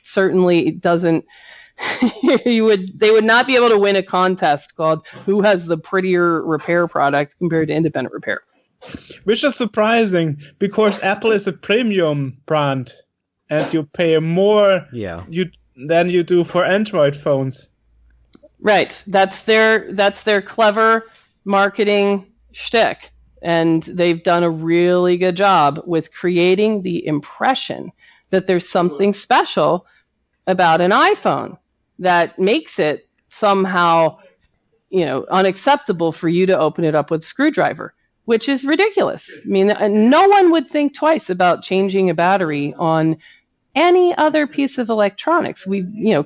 certainly doesn't, they would not be able to win a contest called who has the prettier repair product compared to independent repair. Which is surprising because Apple is a premium brand and you pay more than you do for Android phones. Right. That's their clever marketing shtick. And they've done a really good job with creating the impression that there's something special about an iPhone that makes it somehow, unacceptable for you to open it up with a screwdriver, which is ridiculous. I mean, no one would think twice about changing a battery on any other piece of electronics.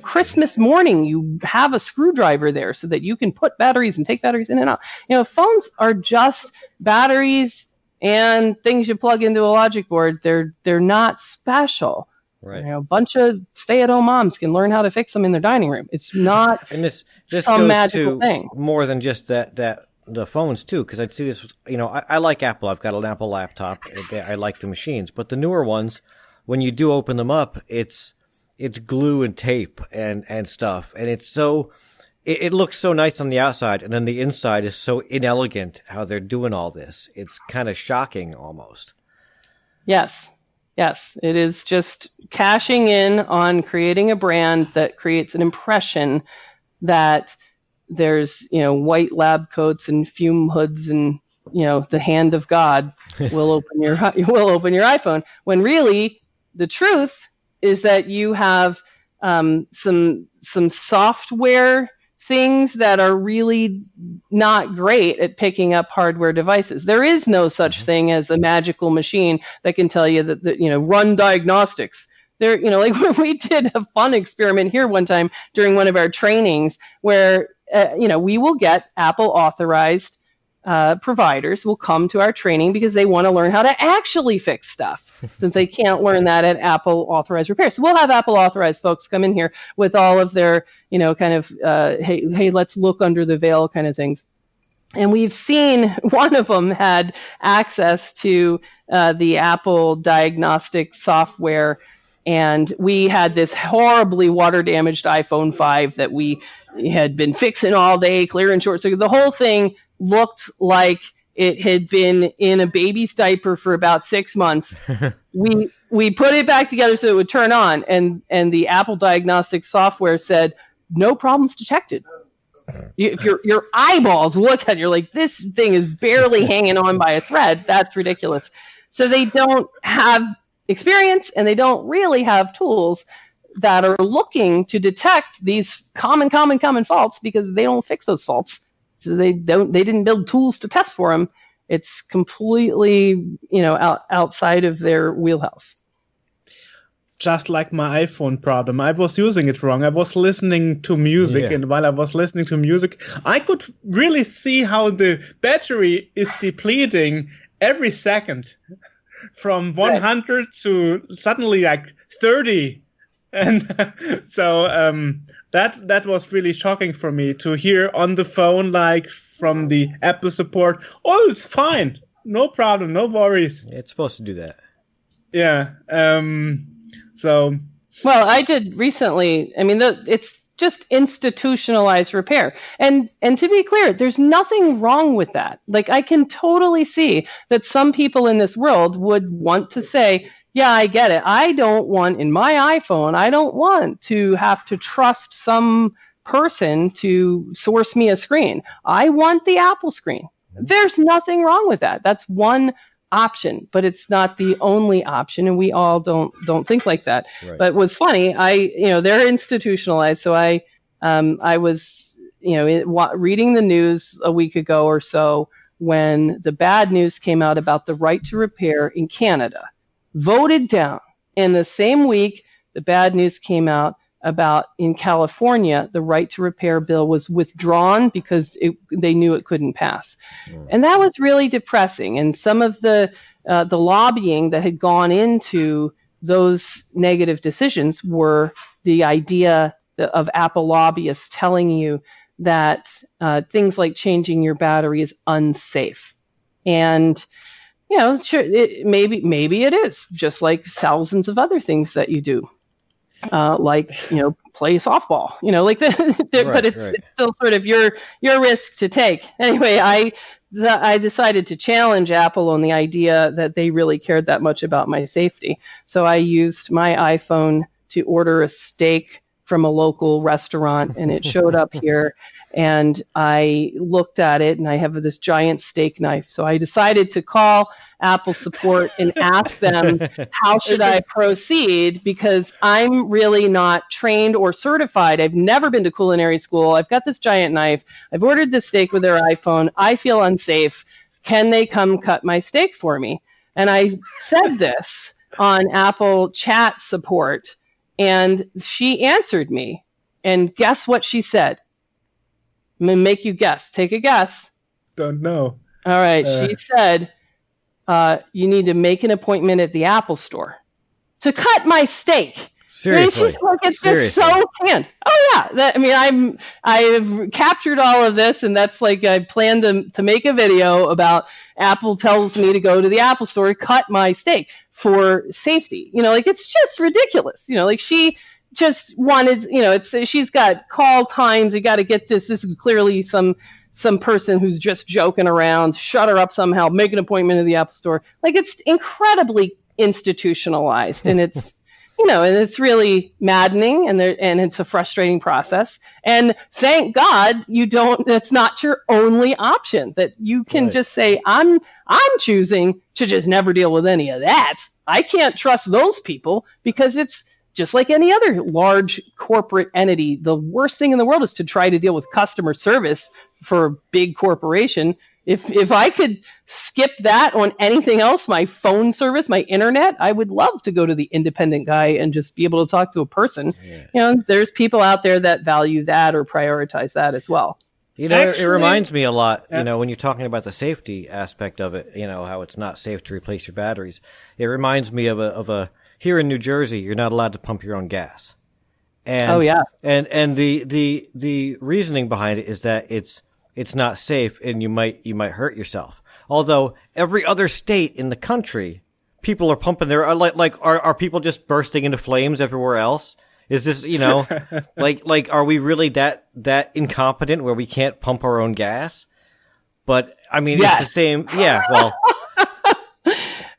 Christmas morning, you have a screwdriver there so that you can put batteries and take batteries in and out. Phones are just batteries and things you plug into a logic board. They're not special. Right. A bunch of stay-at-home moms can learn how to fix them in their dining room. It's not and this some goes magical to thing. More than just that the phones too, because I'd see this. I like Apple. I've got an Apple laptop. I like the machines, but the newer ones, when you do open them up, it's glue and tape and stuff, and it's so it looks so nice on the outside, and then the inside is so inelegant how they're doing all this. It's kind of shocking almost. Yes, it is just cashing in on creating a brand that creates an impression that there's, white lab coats and fume hoods and, the hand of God will open your iPhone, when really the truth is that you have some software things that are really not great at picking up hardware devices. There is no such thing as a magical machine that can tell you that run diagnostics. There, like we did a fun experiment here one time during one of our trainings where, we will get Apple authorized providers will come to our training because they want to learn how to actually fix stuff, since they can't learn that at Apple authorized repair. So we'll have Apple authorized folks come in here with all of their, hey, let's look under the veil kind of things. And we've seen one of them had access to the Apple diagnostic software, and we had this horribly water damaged iPhone 5 that we had been fixing all day, clear and short. So the whole thing looked like it had been in a baby's diaper for about 6 months. We put it back together so it would turn on, and the Apple diagnostic software said, no problems detected. If your eyeballs look at it, you're like, this thing is barely hanging on by a thread. That's ridiculous. So they don't have experience, and they don't really have tools that are looking to detect these common faults, because they don't fix those faults. So they didn't build tools to test for them. It's completely, outside of their wheelhouse. Just like my iPhone problem, I was using it wrong. I was listening to music, and while I was listening to music, I could really see how the battery is depleting every second, from 100 to suddenly like 30, and so that was really shocking for me to hear on the phone, like from the Apple support, oh, it's fine, no problem, no worries. It's supposed to do that. Yeah. Well, I did recently. I mean, it's just institutionalized repair. And to be clear, there's nothing wrong with that. Like, I can totally see that some people in this world would want to say, yeah, I get it. I don't want, in my iPhone, I don't want to have to trust some person to source me a screen. I want the Apple screen. There's nothing wrong with that. That's one option, but it's not the only option, and we all don't think like that. Right. But what's funny, they're institutionalized. So I was, reading the news a week ago or so when the bad news came out about the right to repair in Canada, voted down. In the same week, the bad news came out about in California, the right to repair bill was withdrawn because they knew it couldn't pass. And that was really depressing. And some of the lobbying that had gone into those negative decisions were the idea of Apple lobbyists telling you that things like changing your battery is unsafe. And sure, maybe it is, just like thousands of other things that you do. Play softball, but it's still sort of your risk to take. Anyway, I decided to challenge Apple on the idea that they really cared that much about my safety. So I used my iPhone to order a steak from a local restaurant, and it showed up here. And I looked at it, and I have this giant steak knife. So I decided to call Apple support and ask them, how should I proceed? Because I'm really not trained or certified. I've never been to culinary school. I've got this giant knife. I've ordered this steak with their iPhone. I feel unsafe. Can they come cut my steak for me? And I said this on Apple chat support, and she answered me. And guess what she said? I'm going to make you guess. Take a guess. Don't know. All right. She said, you need to make an appointment at the Apple store to cut my steak. Seriously. It's just like, it's just so canned. Oh yeah. I've captured all of this, and that's like, I plan to make a video about Apple tells me to go to the Apple store to cut my steak for safety. Like, it's just ridiculous. Like, she just wanted, she's got call times. You got to get this. This is clearly some person who's just joking around. Shut her up somehow. Make an appointment at the Apple store. Like, it's incredibly institutionalized, and it's and it's really maddening, and it's a frustrating process. And thank God that's not your only option, that you can just say, I'm choosing to just never deal with any of that. I can't trust those people, because it's just like any other large corporate entity. The worst thing in the world is to try to deal with customer service for a big corporation. If I could skip that on anything else, my phone service, my internet, I would love to go to the independent guy and just be able to talk to a person. Yeah. There's people out there that value that or prioritize that as well. Actually, it reminds me a lot, when you're talking about the safety aspect of it, how it's not safe to replace your batteries. It reminds me of a here in New Jersey, you're not allowed to pump your own gas. And, and the reasoning behind it is that it's not safe, and you might hurt yourself. Although every other state in the country, people are pumping their are people just bursting into flames everywhere else? Is this are we really that incompetent where we can't pump our own gas? But I mean, It's the same. Yeah, well.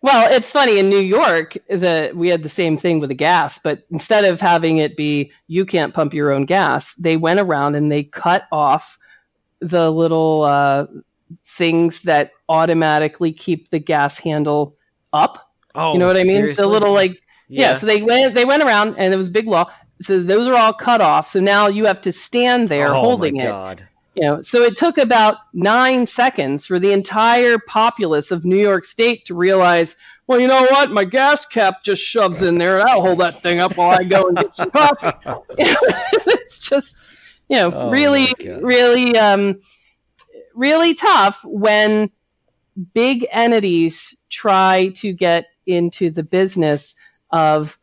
Well, it's funny, in New York, we had the same thing with the gas, but instead of having it be you can't pump your own gas, they went around and they cut off the little things that automatically keep the gas handle up. Oh, you know what I mean? Seriously? The little So they went around, and it was a big law. So those are all cut off. So now you have to stand there holding it. God. So it took about 9 seconds for the entire populace of New York State to realize, well, you know what? My gas cap just shoves in there, and I'll hold that thing up while I go and get some coffee. It's just, really tough when big entities try to get into the business of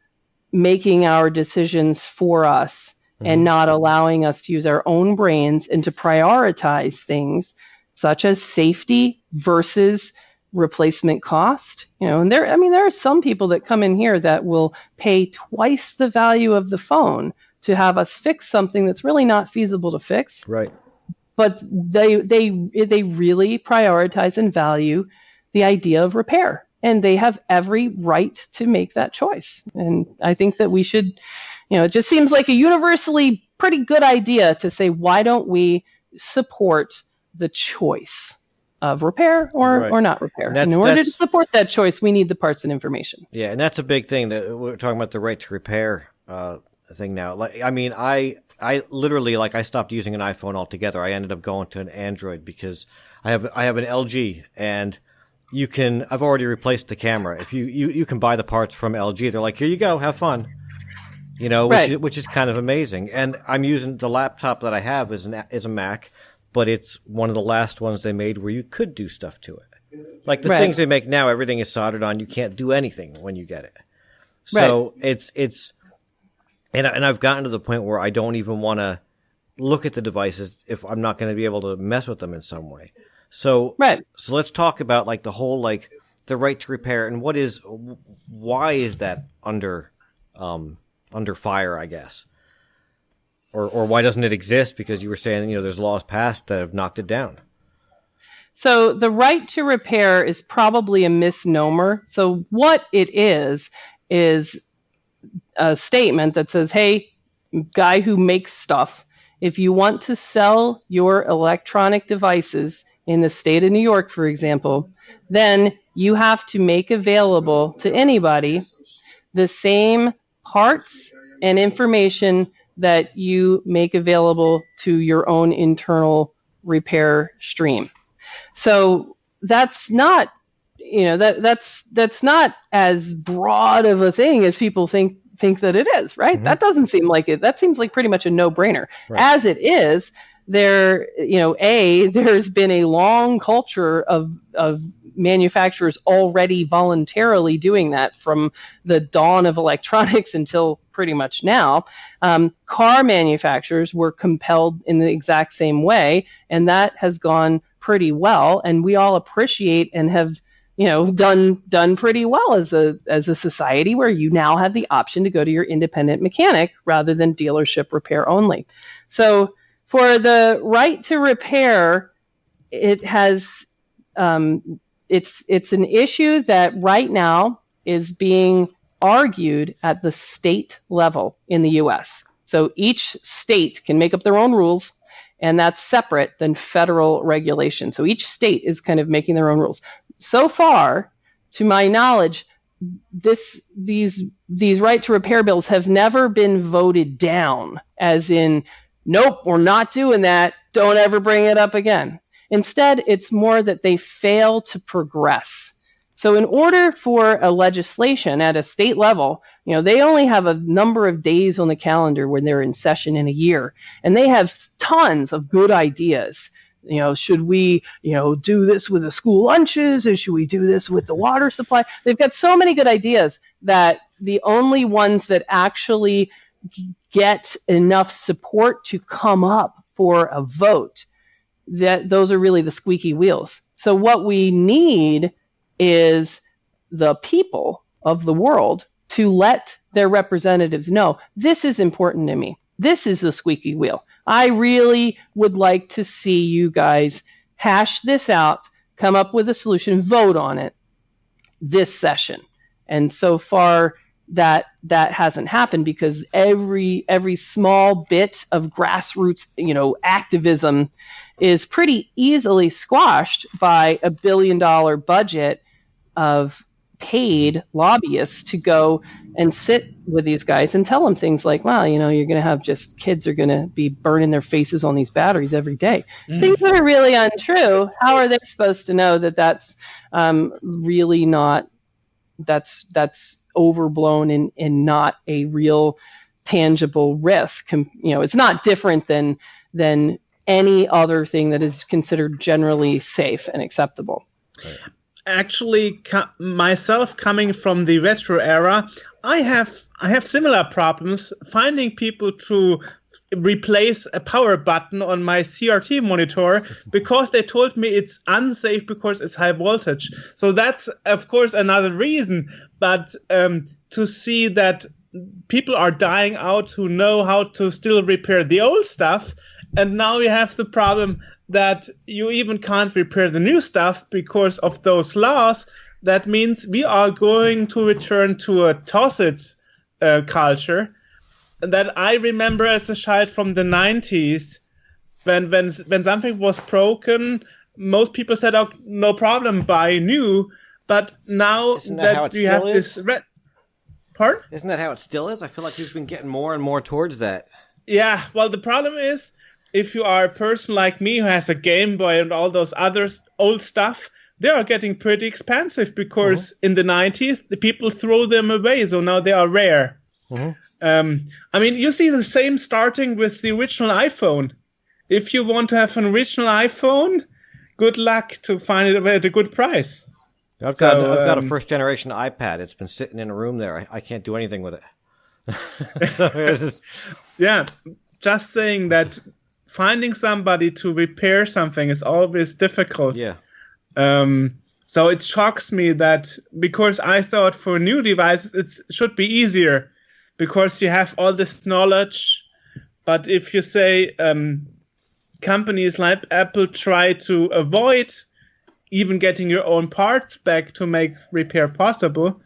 making our decisions for us and not allowing us to use our own brains and to prioritize things such as safety versus replacement cost. And there are some people that come in here that will pay twice the value of the phone to have us fix something that's really not feasible to fix. Right. But they really prioritize and value the idea of repair, and they have every right to make that choice. And I think that we should, it just seems like a universally pretty good idea to say, why don't we support the choice of repair or not repair? And in order to support that choice, we need the parts and information. Yeah, and that's a big thing that we're talking about, the right to repair thing now. I literally, I stopped using an iPhone altogether. I ended up going to an Android because I have an LG, and I've already replaced the camera. If you can buy the parts from LG, they're like, here you go, have fun. Which is kind of amazing. And I'm using the laptop that I have is a Mac, but it's one of the last ones they made where you could do stuff to it. Like the things they make now, everything is soldered on. You can't do anything when you get it. So it's and I've gotten to the point where I don't even want to look at the devices if I'm not going to be able to mess with them in some way. So let's talk about the whole the right to repair, and why is that under fire, I guess, or why doesn't it exist? Because you were saying there's laws passed that have knocked it down. So the right to repair is probably a misnomer. So what it is a statement that says, hey, guy who makes stuff, if you want to sell your electronic devices in the state of New York, for example, then you have to make available to anybody the same parts and information that you make available to your own internal repair stream. So that's not, that's not as broad of a thing as people think that it is, right? Mm-hmm. That doesn't seem like it. That seems like pretty much a no-brainer. Right. As it is, there's been a long culture of manufacturers already voluntarily doing that from the dawn of electronics until pretty much now. Car manufacturers were compelled in the exact same way, and that has gone pretty well. And we all appreciate and have done pretty well as a society, where you now have the option to go to your independent mechanic rather than dealership repair only. So for the right to repair, it has it's an issue that right now is being argued at the state level in the U.S. So each state can make up their own rules, and that's separate than federal regulation. So each state is kind of making their own rules. So far, to my knowledge, these right to repair bills have never been voted down, as in, nope, we're not doing that, don't ever bring it up again. Instead, it's more that they fail to progress. So in order for a legislation at a state level, they only have a number of days on the calendar when they're in session in a year, and they have tons of good ideas. Should we, do this with the school lunches, or should we do this with the water supply? They've got so many good ideas that the only ones that actually get enough support to come up for a vote, that those are really the squeaky wheels. So what we need is the people of the world to let their representatives know, this is important to me. This is the squeaky wheel. I really would like to see you guys hash this out, come up with a solution, vote on it this session. And so far that hasn't happened, because every small bit of grassroots, activism is pretty easily squashed by $1 billion budget of paid lobbyists to go and sit with these guys and tell them things like, well, you're going to have just kids are going to be burning their faces on these batteries every day. Things that are really untrue. How are they supposed to know that that's really not, that's overblown and not a real tangible risk? It's not different than any other thing that is considered generally safe and acceptable. Right. Actually, myself coming from the retro era, I have similar problems finding people to replace a power button on my CRT monitor, because they told me it's unsafe because it's high voltage. So that's, of course, another reason. But to see that people are dying out who know how to still repair the old stuff, and now we have the problem that you even can't repair the new stuff because of those laws. That means we are going to return to a toss-it culture that I remember as a child from the 90s. When something was broken, most people said, "Oh, no problem, buy new." But now that we have this Pardon? Isn't that how it still is? I feel like we've been getting more and more towards that. Yeah, well, the problem is, if you are a person like me who has a Game Boy and all those other old stuff, they are getting pretty expensive, because in the 90s, the people throw them away, so now they are rare. You see the same starting with the original iPhone. If you want to have an original iPhone, good luck to find it at a good price. I've got a first generation iPad. It's been sitting in a room there. I can't do anything with it. So it's just... Yeah, just saying that finding somebody to repair something is always difficult. Yeah. So it shocks me that, because I thought for new devices it should be easier, because you have all this knowledge. But if you say companies like Apple try to avoid even getting your own parts back to make repair possible,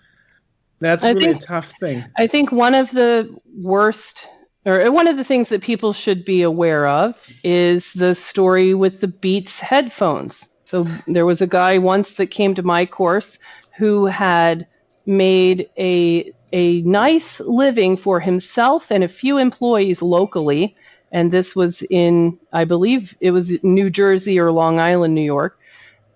that's really a tough thing. I think one of the worst, or one of the things that people should be aware of, is the story with the Beats headphones. So there was a guy once that came to my course who had made a nice living for himself and a few employees locally. And this was in, I believe it was New Jersey or Long Island, New York.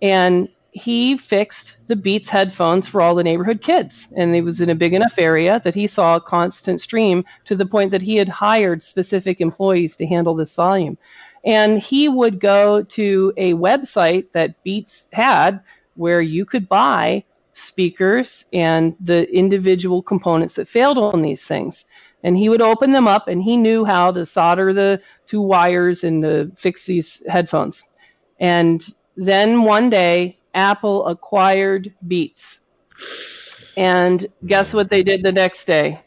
And he fixed the Beats headphones for all the neighborhood kids. And it was in a big enough area that he saw a constant stream, to the point that he had hired specific employees to handle this volume. And he would go to a website that Beats had where you could buy speakers and the individual components that failed on these things. And he would open them up, and he knew how to solder the two wires and to fix these headphones. And then one day, Apple acquired Beats. And guess what they did the next day?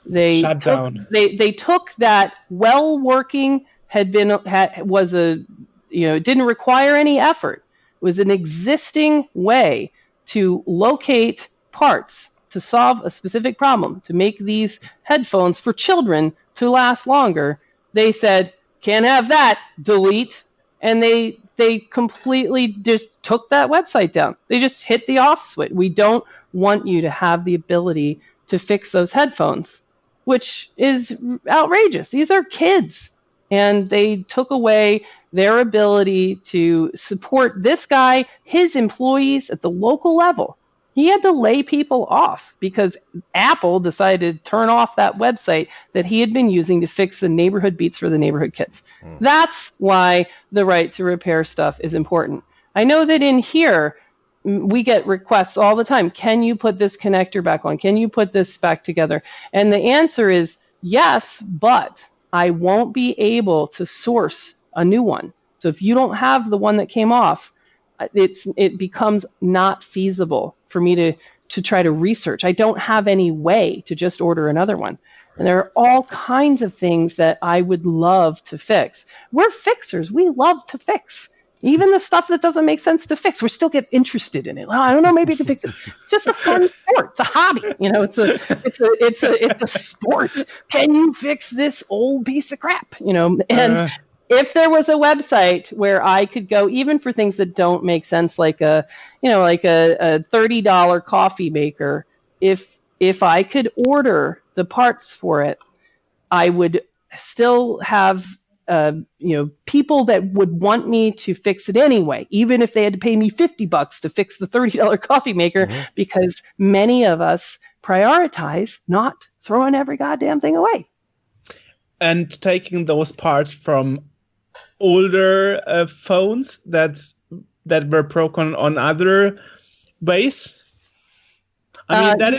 They Shut down. They took that well-working, it didn't require any effort. It was an existing way to locate parts to solve a specific problem, to make these headphones for children to last longer. They said, can't have that, delete. And they completely just took that website down. They just hit the off switch. We don't want you to have the ability to fix those headphones, which is outrageous. These are kids. And they took away their ability to support this guy, his employees at the local level. He had to lay people off because Apple decided to turn off that website that he had been using to fix the neighborhood Beats for the neighborhood kids. That's why the right to repair stuff is important. I know that in here, we get requests all the time. Can you put this connector back on? Can you put this back together? And the answer is yes, but I won't be able to source a new one. So if you don't have the one that came off, it becomes not feasible for me to try to research. I don't have any way to just order another one. And there are all kinds of things that I would love to fix. We're fixers. We love to fix. Even the stuff that doesn't make sense to fix, we still get interested in it. Well, I don't know, maybe you can fix it. It's just a fun sport. It's a hobby. It's a sport. Can you fix this old piece of crap? And if there was a website where I could go, even for things that don't make sense, like a $30 coffee maker, if I could order the parts for it, I would still have people that would want me to fix it anyway, even if they had to pay me $50 to fix the $30 coffee maker, because many of us prioritize not throwing every goddamn thing away. And taking those parts from older phones that were broken on other ways. I mean, that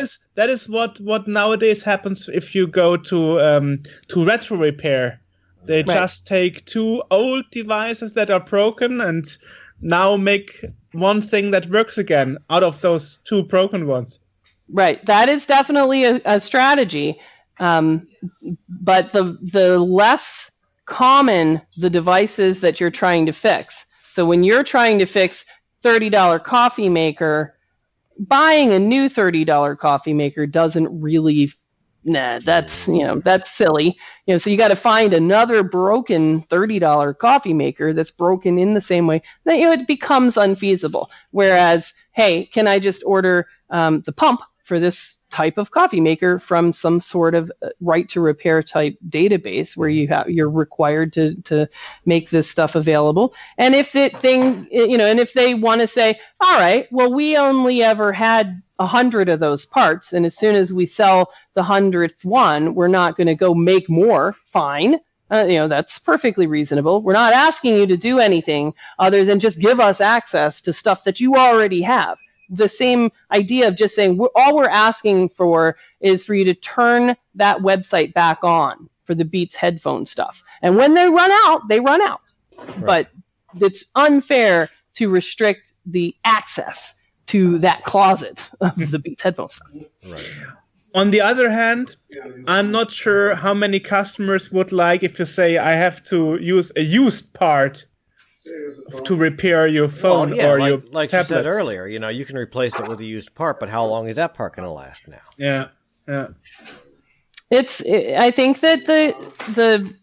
is what nowadays happens if you go to retro repair. They just take two old devices that are broken and now make one thing that works again out of those two broken ones. Right. That is definitely a strategy. But the less common the devices that you're trying to fix. So when you're trying to fix $30 coffee maker, buying a new $30 coffee maker doesn't really, that's silly. So you got to find another broken $30 coffee maker that's broken in the same way. Then it becomes unfeasible. Whereas, hey, can I just order the pump for this type of coffee maker from some sort of right to repair type database where you're required to make this stuff available. And if and if they want to say, all right, well, we only ever had 100 of those parts, and as soon as we sell the 100th one, we're not going to go make more. Fine. That's perfectly reasonable. We're not asking you to do anything other than just give us access to stuff that you already have. The same idea of just saying all we're asking for is for you to turn that website back on for the Beats headphone stuff. And when they run out, they run out. Right. But it's unfair to restrict the access to that closet of the Beats headphone stuff. Right. On the other hand, I'm not sure how many customers would like if you say I have to use a used part to repair your phone or your like tablet. You said earlier, you can replace it with a used part, but how long is that part going to last now? Yeah. I think that the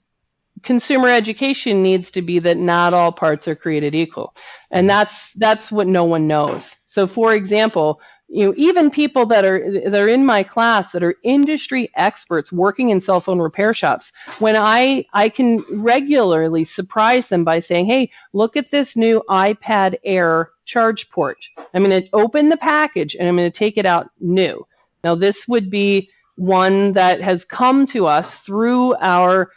consumer education needs to be that not all parts are created equal, and that's what no one knows. So, for example, even people that are in my class that are industry experts working in cell phone repair shops, when I can regularly surprise them by saying, hey, look at this new iPad Air charge port. I'm going to open the package and I'm going to take it out new. Now, this would be one that has come to us through our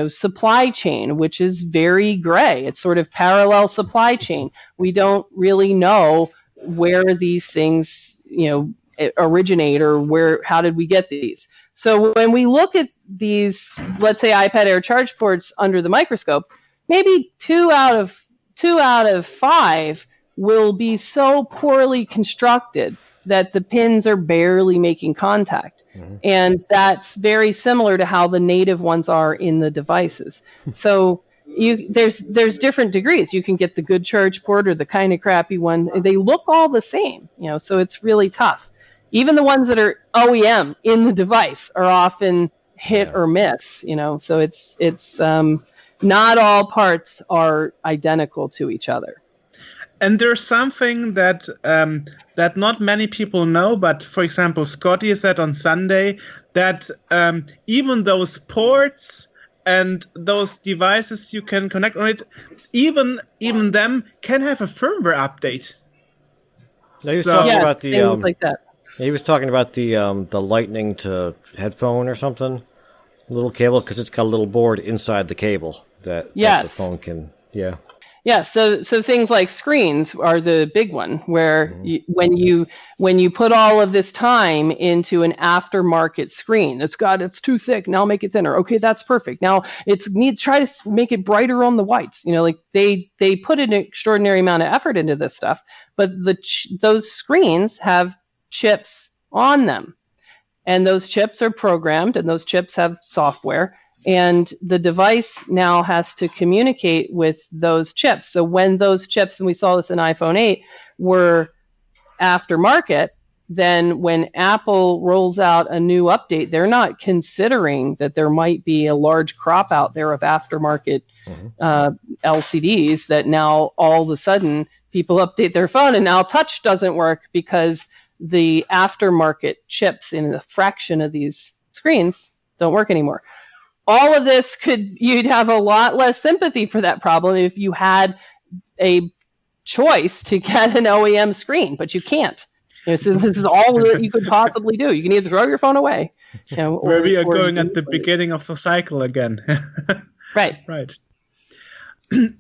supply chain, which is very gray. It's sort of parallel supply chain. We don't really know where these things, originate, or how did we get these. So when we look at these, let's say iPad Air charge ports under the microscope, maybe two out of five will be so poorly constructed that the pins are barely making contact. Mm-hmm. And that's very similar to how the native ones are in the devices. So there's different degrees. You can get the good charge port or the kind of crappy one. They look all the same, so it's really tough. Even the ones that are OEM in the device are often hit or miss, so it's not all parts are identical to each other. And there's something that that not many people know, but for example, Scotty said on Sunday that even those ports and those devices you can connect on it, even them can have a firmware update. Now he was talking about the things like that. He was talking about the lightning to headphone or something, little cable, because it's got a little board inside the cable that the phone can. Yeah, so things like screens are the big one, where when you put all of this time into an aftermarket screen, it's too thick, now make it thinner. Okay, that's perfect. Now try to make it brighter on the whites. They put an extraordinary amount of effort into this stuff, but those screens have chips on them, and those chips are programmed, and those chips have software. And the device now has to communicate with those chips. So when those chips, and we saw this in iPhone 8, were aftermarket, then when Apple rolls out a new update, they're not considering that there might be a large crop out there of aftermarket LCDs that now all of a sudden people update their phone and now touch doesn't work because the aftermarket chips in a fraction of these screens don't work anymore. All of this you'd have a lot less sympathy for that problem if you had a choice to get an OEM screen, but you can't. So this is all that you could possibly do. You can either throw your phone away, where we are going at the beginning of the cycle again. Right.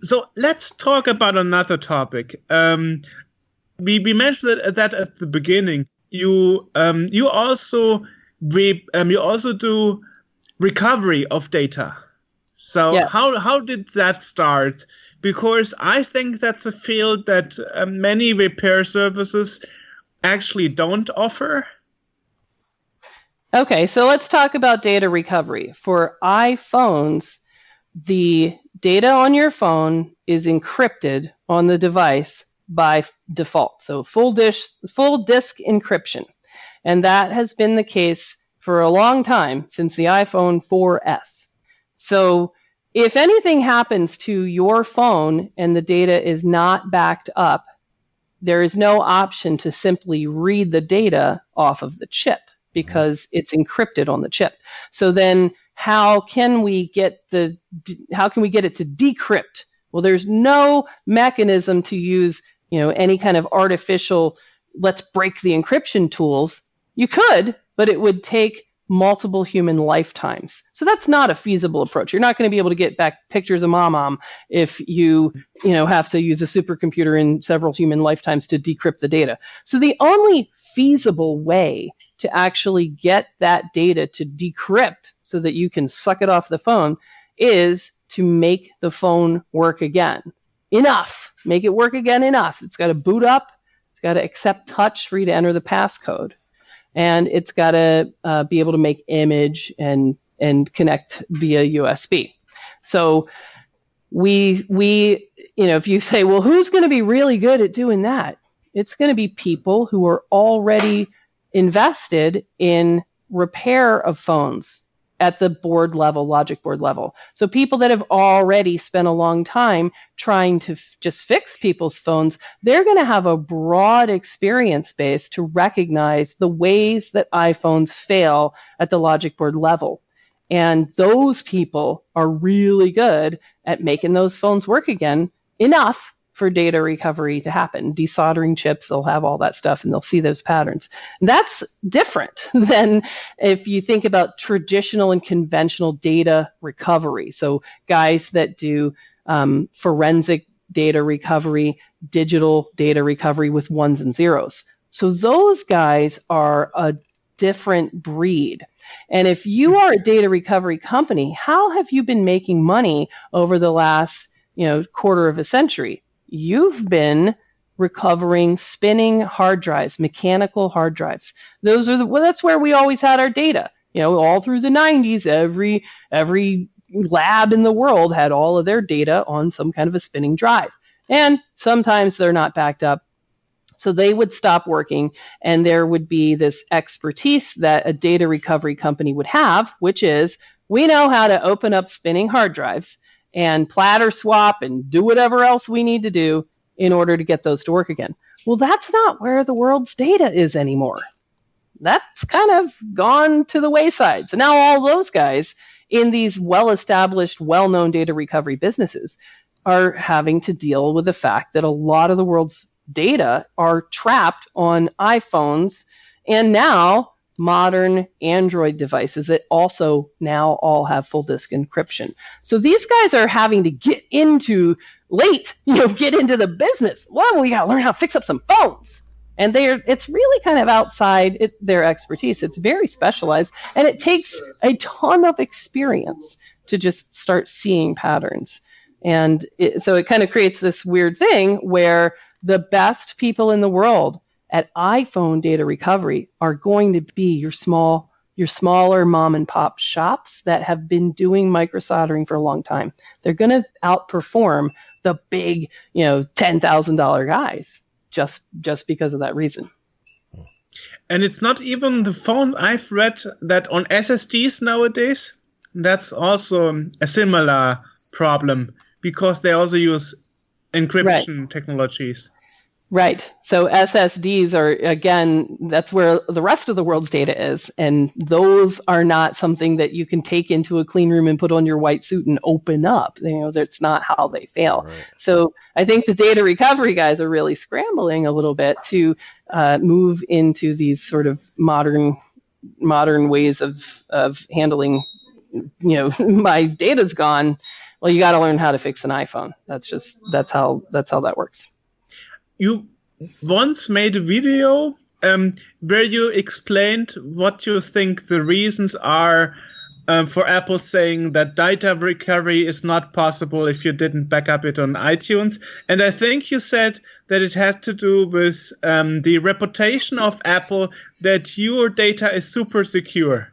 So let's talk about another topic. We mentioned that at the beginning. You also do recovery of data. So how did that start? Because I think that's a field that many repair services actually don't offer. Okay, so let's talk about data recovery. For iPhones, the data on your phone is encrypted on the device by default. So full disk encryption. And that has been the case for a long time, since the iPhone 4S. So if anything happens to your phone and the data is not backed up, there is no option to simply read the data off of the chip because it's encrypted on the chip. So then how can we get it to decrypt? Well, there's no mechanism to use, any kind of artificial, let's break the encryption tools. You could, but it would take multiple human lifetimes. So that's not a feasible approach. You're not going to be able to get back pictures of mom if you have to use a supercomputer in several human lifetimes to decrypt the data. So the only feasible way to actually get that data to decrypt so that you can suck it off the phone is to make the phone work again. Enough. Make it work again enough. It's got to boot up. It's got to accept touch for you to enter the passcode. And it's got to be able to make image and connect via USB. So we if you say, well, who's going to be really good at doing that? It's going to be people who are already invested in repair of phones at the board level, logic board level. So people that have already spent a long time trying to just fix people's phones, they're going to have a broad experience base to recognize the ways that iPhones fail at the logic board level. And those people are really good at making those phones work again enough for data recovery to happen. Desoldering chips, they'll have all that stuff and they'll see those patterns. That's different than if you think about traditional and conventional data recovery. So guys that do forensic data recovery, digital data recovery with ones and zeros. So those guys are a different breed. And if you are a data recovery company, how have you been making money over the last, quarter of a century? You've been recovering spinning hard drives, mechanical hard drives. That's where we always had our data. All through the 90s, every lab in the world had all of their data on some kind of a spinning drive. And sometimes they're not backed up. So they would stop working, and there would be this expertise that a data recovery company would have, which is, we know how to open up spinning hard drives and platter swap and do whatever else we need to do in order to get those to work again. Well, that's not where the world's data is anymore. That's kind of gone to the wayside. So now all those guys in these well-established, well-known data recovery businesses are having to deal with the fact that a lot of the world's data are trapped on iPhones and now modern Android devices that also now all have full disk encryption. So these guys are having to get into the business. Well, we got to learn how to fix up some phones. And it's really kind of outside their expertise. It's very specialized, and it takes a ton of experience to just start seeing patterns. And so it kind of creates this weird thing where the best people in the world at iPhone data recovery are going to be your smaller mom and pop shops that have been doing microsoldering for a long time. They're going to outperform the big, $10,000 guys just because of that reason. And it's not even the phone. I've read that on SSDs nowadays, that's also a similar problem because they also use encryption technologies. Right. So SSDs are, again, that's where the rest of the world's data is. And those are not something that you can take into a clean room and put on your white suit and open up. That's not how they fail. Right. So I think the data recovery guys are really scrambling a little bit to move into these sort of modern ways of handling, my data's gone. Well, you got to learn how to fix an iPhone. That's how that works. You once made a video where you explained what you think the reasons are for Apple saying that data recovery is not possible if you didn't back up it on iTunes. And I think you said that it has to do with the reputation of Apple that your data is super secure.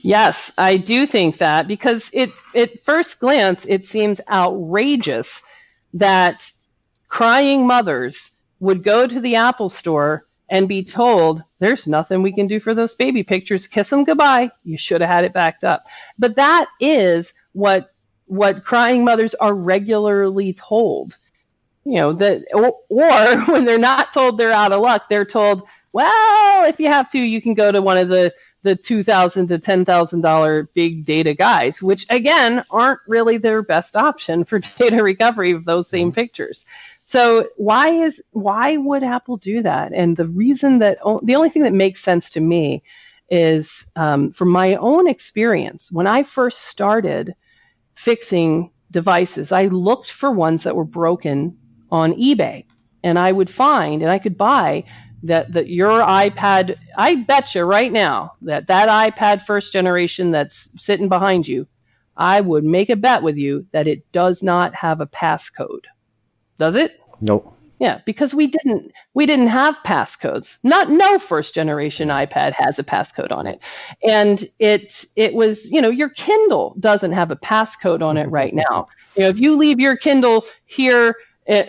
Yes, I do think that because at first glance, it seems outrageous that crying mothers would go to the Apple store and be told, there's nothing we can do for those baby pictures. Kiss them goodbye. You should have had it backed up. But that is what crying mothers are regularly told. Or when they're not told they're out of luck, they're told, well, if you have to, you can go to one of the $2,000 to $10,000 big data guys, which again aren't really their best option for data recovery of those same pictures. So why would Apple do that? And the reason that the only thing that makes sense to me is from my own experience, when I first started fixing devices, I looked for ones that were broken on eBay, and I would find, and I could buy that your iPad, I bet you right now that iPad first generation that's sitting behind you, I would make a bet with you that it does not have a passcode. Does it? Nope. Yeah, because we didn't have passcodes. No first generation iPad has a passcode on it. And it was, your Kindle doesn't have a passcode on it right now. If you leave your Kindle here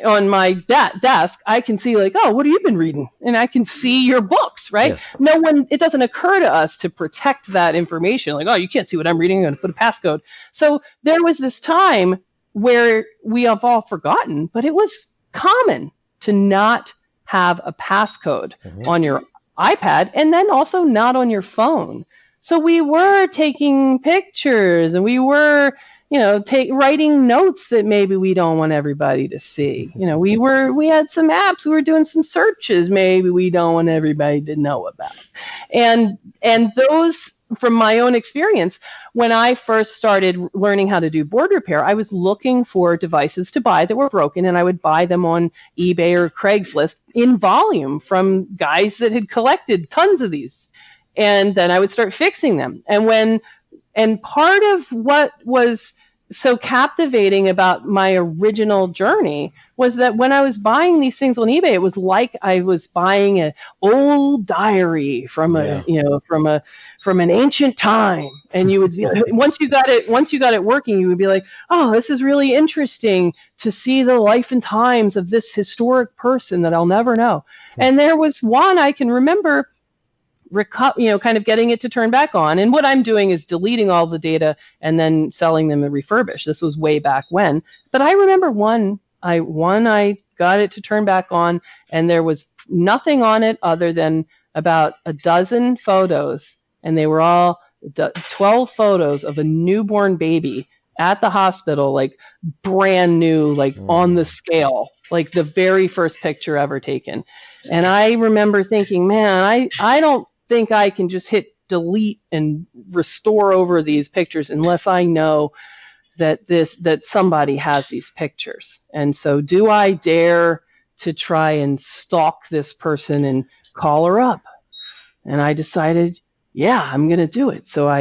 on my desk, I can see what have you been reading? And I can see your books, right? Yes. It doesn't occur to us to protect that information. You can't see what I'm reading. I'm going to put a passcode. So there was this time where we have all forgotten, but it was common to not have a passcode on your iPad and then also not on your phone. So we were taking pictures and we were writing notes that maybe we don't want everybody to see. We had some apps, we were doing some searches maybe we don't want everybody to know about. And those, from my own experience, when I first started learning how to do board repair, I was looking for devices to buy that were broken, and I would buy them on eBay or Craigslist in volume from guys that had collected tons of these. And then I would start fixing them. And part of what was so captivating about my original journey was that when I was buying these things on eBay, it was like I was buying an old diary from from an ancient time. And you would be like, once you got it working, you would be like, oh, this is really interesting to see the life and times of this historic person that I'll never know. And there was one I can remember kind of getting it to turn back on. And what I'm doing is deleting all the data and then selling them refurbished. This was way back when. But I remember one I got it to turn back on, and there was nothing on it other than about a dozen photos. And they were all 12 photos of a newborn baby at the hospital, like brand new, like on the scale, like the very first picture ever taken. And I remember thinking, man, I don't think I can just hit delete and restore over these pictures unless I know that somebody has these pictures. And so do I dare to try and stalk this person and call her up? And I decided, yeah, I'm going to do it. So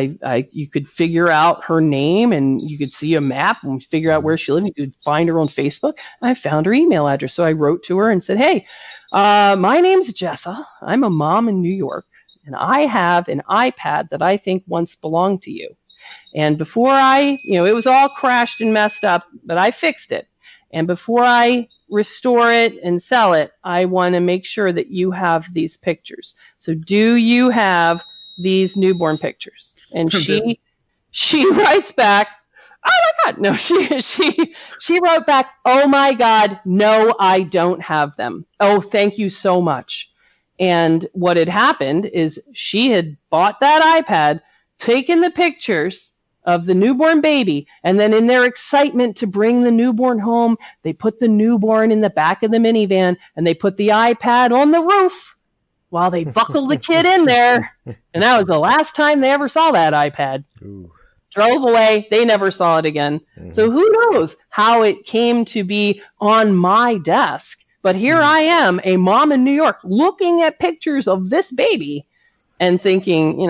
you could figure out her name, and you could see a map and figure out where she lived. You could find her on Facebook. I found her email address. So I wrote to her and said, hey, my name's Jessa. I'm a mom in New York, and I have an iPad that I think once belonged to you. And before it was all crashed and messed up, but I fixed it. And before I restore it and sell it, I want to make sure that you have these pictures. So do you have these newborn pictures? And she writes back, oh my God, no, she wrote back, oh my God, no, I don't have them. Oh, thank you so much. And what had happened is she had bought that iPad, taken the pictures of the newborn baby, and then in their excitement to bring the newborn home, they put the newborn in the back of the minivan, and they put the iPad on the roof while they buckled the kid in there. And that was the last time they ever saw that iPad. Ooh. Drove away. They never saw it again. Mm-hmm. So who knows how it came to be on my desk. But here I am, a mom in New York, looking at pictures of this baby and thinking,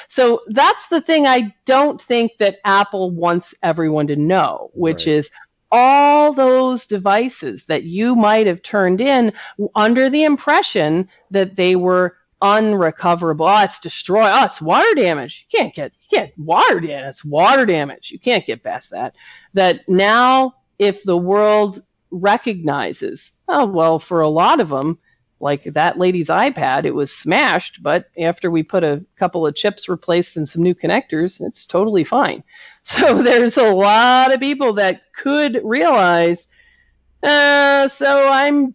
So that's the thing I don't think that Apple wants everyone to know, which is all those devices that you might have turned in under the impression that they were unrecoverable. Oh, it's destroyed. Oh, it's water damage. You can't water damage. It's water damage. You can't get past that. That now, if the world recognizes, oh, well, for a lot of them, like that lady's iPad, it was smashed, but after we put a couple of chips replaced and some new connectors, it's totally fine. So there's a lot of people that could realize, so I'm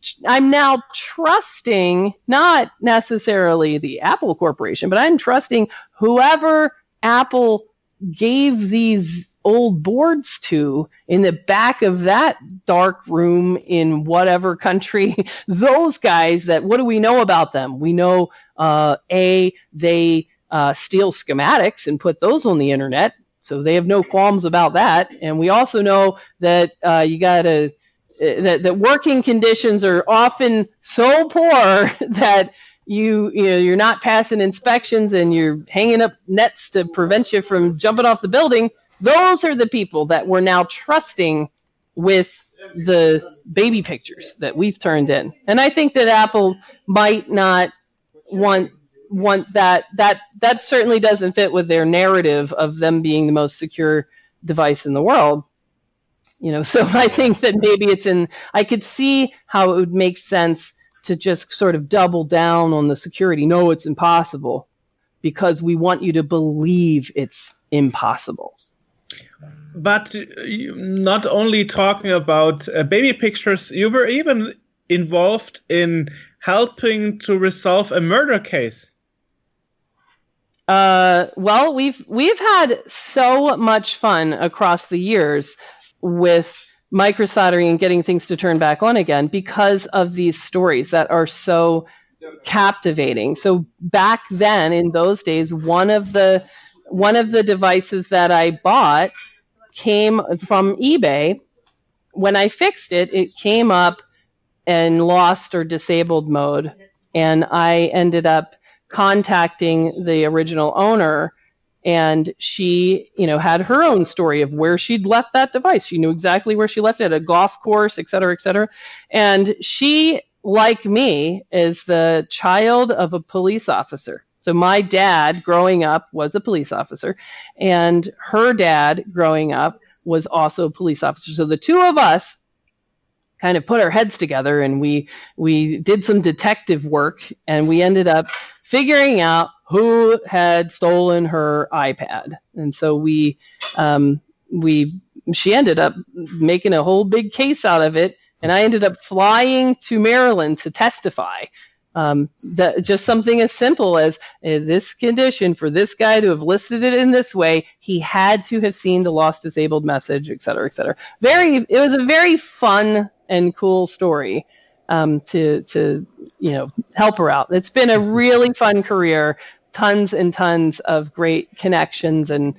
now trusting not necessarily the Apple Corporation, but I'm trusting whoever Apple gave these old boards to in the back of that dark room in whatever country. Those guys, that what do we know about them? We know they steal schematics and put those on the internet, so they have no qualms about that. And we also know that that working conditions are often so poor that you're not passing inspections and you're hanging up nets to prevent you from jumping off the building. Those are the people that we're now trusting with the baby pictures that we've turned in. And I think that Apple might not want that. That certainly doesn't fit with their narrative of them being the most secure device in the world. So I think that maybe I could see how it would make sense to just sort of double down on the security. No, it's impossible, because we want you to believe it's impossible. But not only talking about baby pictures, you were even involved in helping to resolve a murder case. Well, we've had so much fun across the years with microsoldering and getting things to turn back on again because of these stories that are so captivating. So back then, in those days, one of the devices that I bought came from eBay. When I fixed it, it came up in lost or disabled mode, and I ended up contacting the original owner, and she, had her own story of where she'd left that device. She knew exactly where she left it, at a golf course, et cetera, et cetera. And she, like me, is the child of a police officer. So my dad growing up was a police officer, and her dad growing up was also a police officer. So the two of us kind of put our heads together, and we did some detective work, and we ended up figuring out who had stolen her iPad. And so she ended up making a whole big case out of it, and I ended up flying to Maryland to testify. That just something as simple as this condition, for this guy to have listed it in this way, he had to have seen the lost disabled message, et cetera, et cetera. It was a very fun and cool story to help her out. It's been a really fun career, tons and tons of great connections, and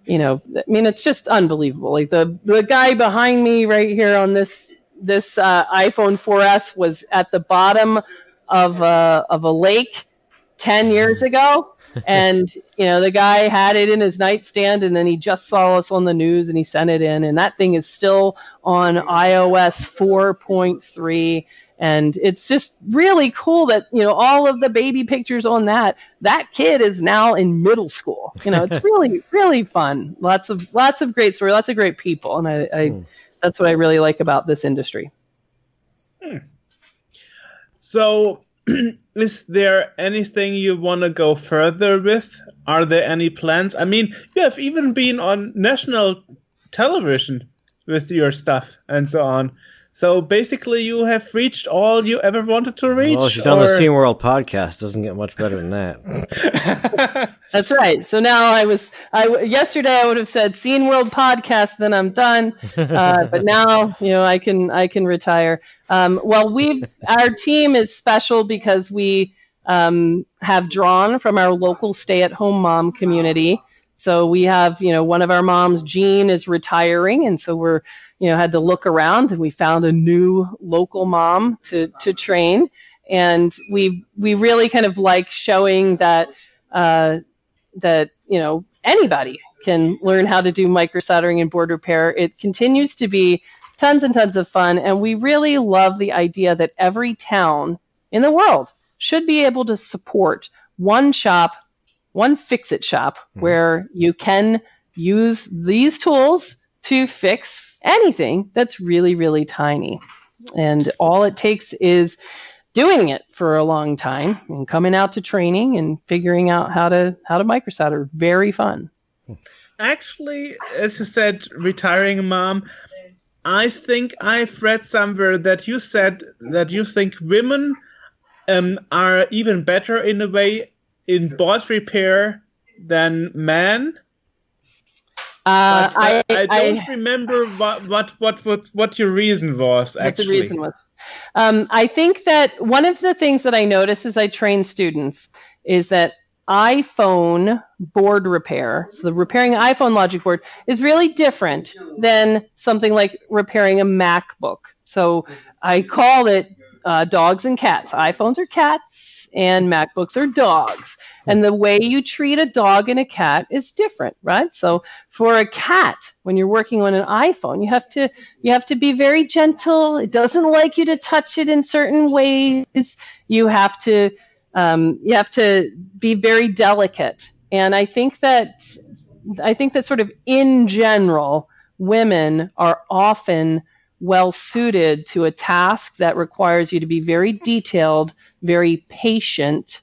it's just unbelievable. Like the guy behind me right here on this iPhone 4S was at the bottom of a lake 10 years ago, and the guy had it in his nightstand, and then he just saw us on the news and he sent it in, and that thing is still on iOS 4.3, and it's just really cool that all of the baby pictures on that kid is now in middle school. It's really really fun. Lots of great stories, lots of great people, and I that's what I really like about this industry. So, is there anything you want to go further with? Are there any plans? I mean, you have even been on national television with your stuff and so on. So basically, you have reached all you ever wanted to reach. Well, she's on the Scene World podcast. Doesn't get much better than that. That's right. So now yesterday I would have said Scene World podcast, then I'm done. But now, I can retire. Well, our team is special because we have drawn from our local stay-at-home mom community. So we have, one of our moms, Jean, is retiring, and so we're, had to look around, and we found a new local mom to train, and we really kind of like showing that anybody can learn how to do microsoldering and board repair. It continues to be tons and tons of fun, and we really love the idea that every town in the world should be able to support one fix-it shop where you can use these tools to fix anything that's really, really tiny. And all it takes is doing it for a long time and coming out to training and figuring out how to microsolder. Very fun. Actually, as you said, retiring mom, I think I've read somewhere that you said that you think women are even better in a way in board repair than men. I don't remember what your reason was, actually. What the reason was. I think that one of the things that I notice as I train students is that iPhone board repair, so the repairing an iPhone logic board, is really different than something like repairing a MacBook. So I call it dogs and cats. iPhones are cats and MacBooks are dogs. And the way you treat a dog and a cat is different, right? So for a cat, when you're working on an iPhone, you have to be very gentle. It doesn't like you to touch it in certain ways. You have to be very delicate. And I think that sort of in general, women are often well suited to a task that requires you to be very detailed, very patient,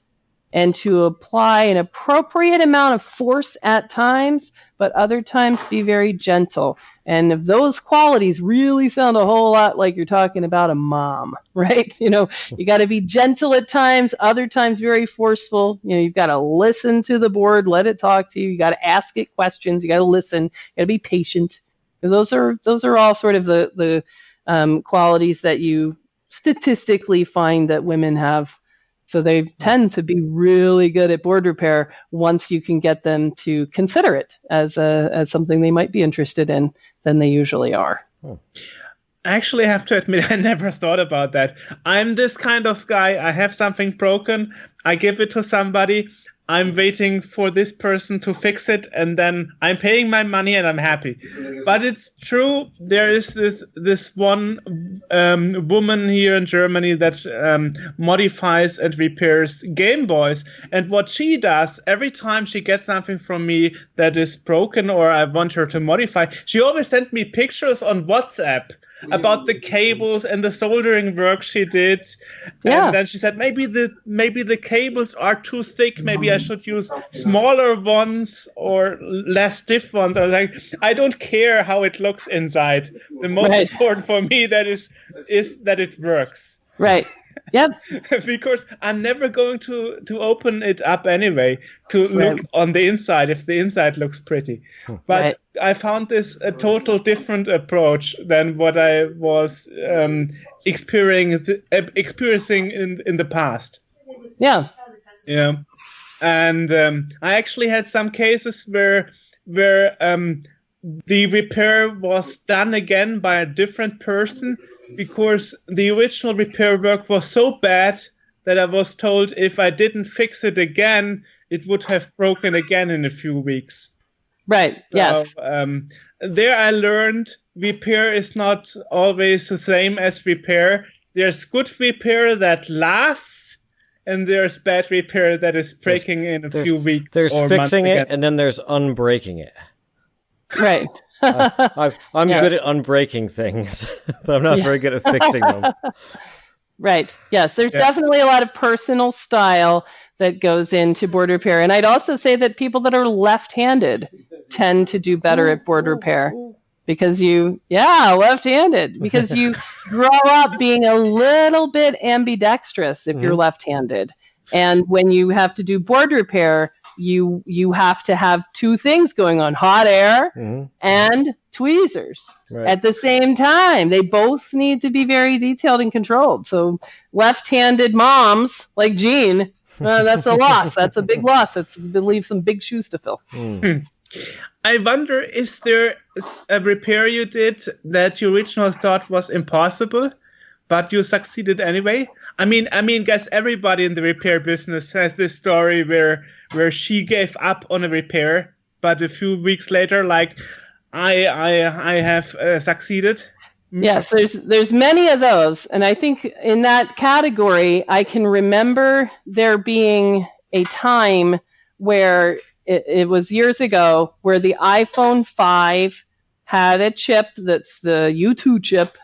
and to apply an appropriate amount of force at times, but other times be very gentle. And if those qualities really sound a whole lot like you're talking about a mom, right? You got to be gentle at times, other times very forceful. You've got to listen to the board, let it talk to you. You got to ask it questions. You got to listen. You got to be patient. Because those are all sort of the qualities that you statistically find that women have. So they tend to be really good at board repair once you can get them to consider it as something they might be interested in than they usually are. I actually have to admit, I never thought about that. I'm this kind of guy. I have something broken. I give it to somebody. I'm waiting for this person to fix it, and then I'm paying my money and I'm happy. But it's true, there is this one woman here in Germany that modifies and repairs Game Boys. And what she does, every time she gets something from me that is broken or I want her to modify, she always sends me pictures on WhatsApp about the cables and the soldering work she did. Yeah. And then she said, maybe the cables are too thick. Maybe I should use smaller ones or less stiff ones. I was like, I don't care how it looks inside. The most important for me that is that it works. Right. Yep. Because I'm never going to open it up anyway to look on the inside if the inside looks pretty. But I found this a total different approach than what I was experiencing in the past. Yeah. Yeah. And I actually had some cases where the repair was done again by a different person, because the original repair work was so bad that I was told if I didn't fix it again, it would have broken again in a few weeks. Right, yes. So, there I learned repair is not always the same as repair. There's good repair that lasts, and there's bad repair that is breaking in a few weeks. There's or fixing months it, and then there's unbreaking it. Right. I'm good at unbreaking things, but I'm not very good at fixing them. Right. Yes, there's definitely a lot of personal style that goes into board repair. And I'd also say that people that are left-handed tend to do better at board repair because left-handed, because you grow up being a little bit ambidextrous if you're left-handed. And when you have to do board repair, you have to have two things going on, hot air and tweezers at the same time. They both need to be very detailed and controlled. So left-handed moms like Jean, that's a loss. That's a big loss. It leaves some big shoes to fill. I wonder, is there a repair you did that you originally thought was impossible, but you succeeded anyway? I mean, guess everybody in the repair business has this story where she gave up on a repair, but a few weeks later, like, I have succeeded. Yes, there's many of those, and I think in that category, I can remember there being a time where it was years ago where the iPhone 5 had a chip that's the U2 chip,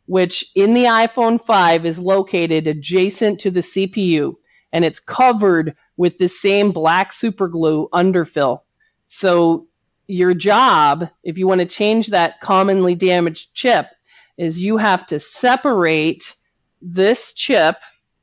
which in the iPhone 5 is located adjacent to the CPU, and it's covered with the same black super glue underfill. So your job, if you want to change that commonly damaged chip, is you have to separate this chip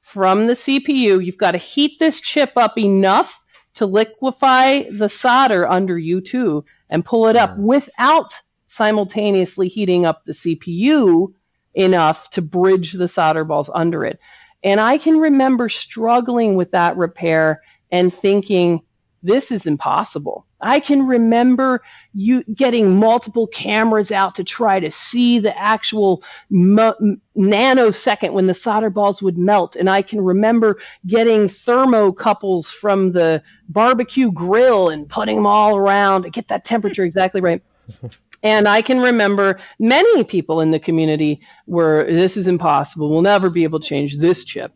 from the CPU. You've got to heat this chip up enough to liquefy the solder under U2 and pull it up without simultaneously heating up the CPU enough to bridge the solder balls under it. And I can remember struggling with that repair and thinking, this is impossible. I can remember you getting multiple cameras out to try to see the actual nanosecond when the solder balls would melt. And I can remember getting thermocouples from the barbecue grill and putting them all around to get that temperature exactly right. And I can remember many people in the community were, this is impossible. We'll never be able to change this chip.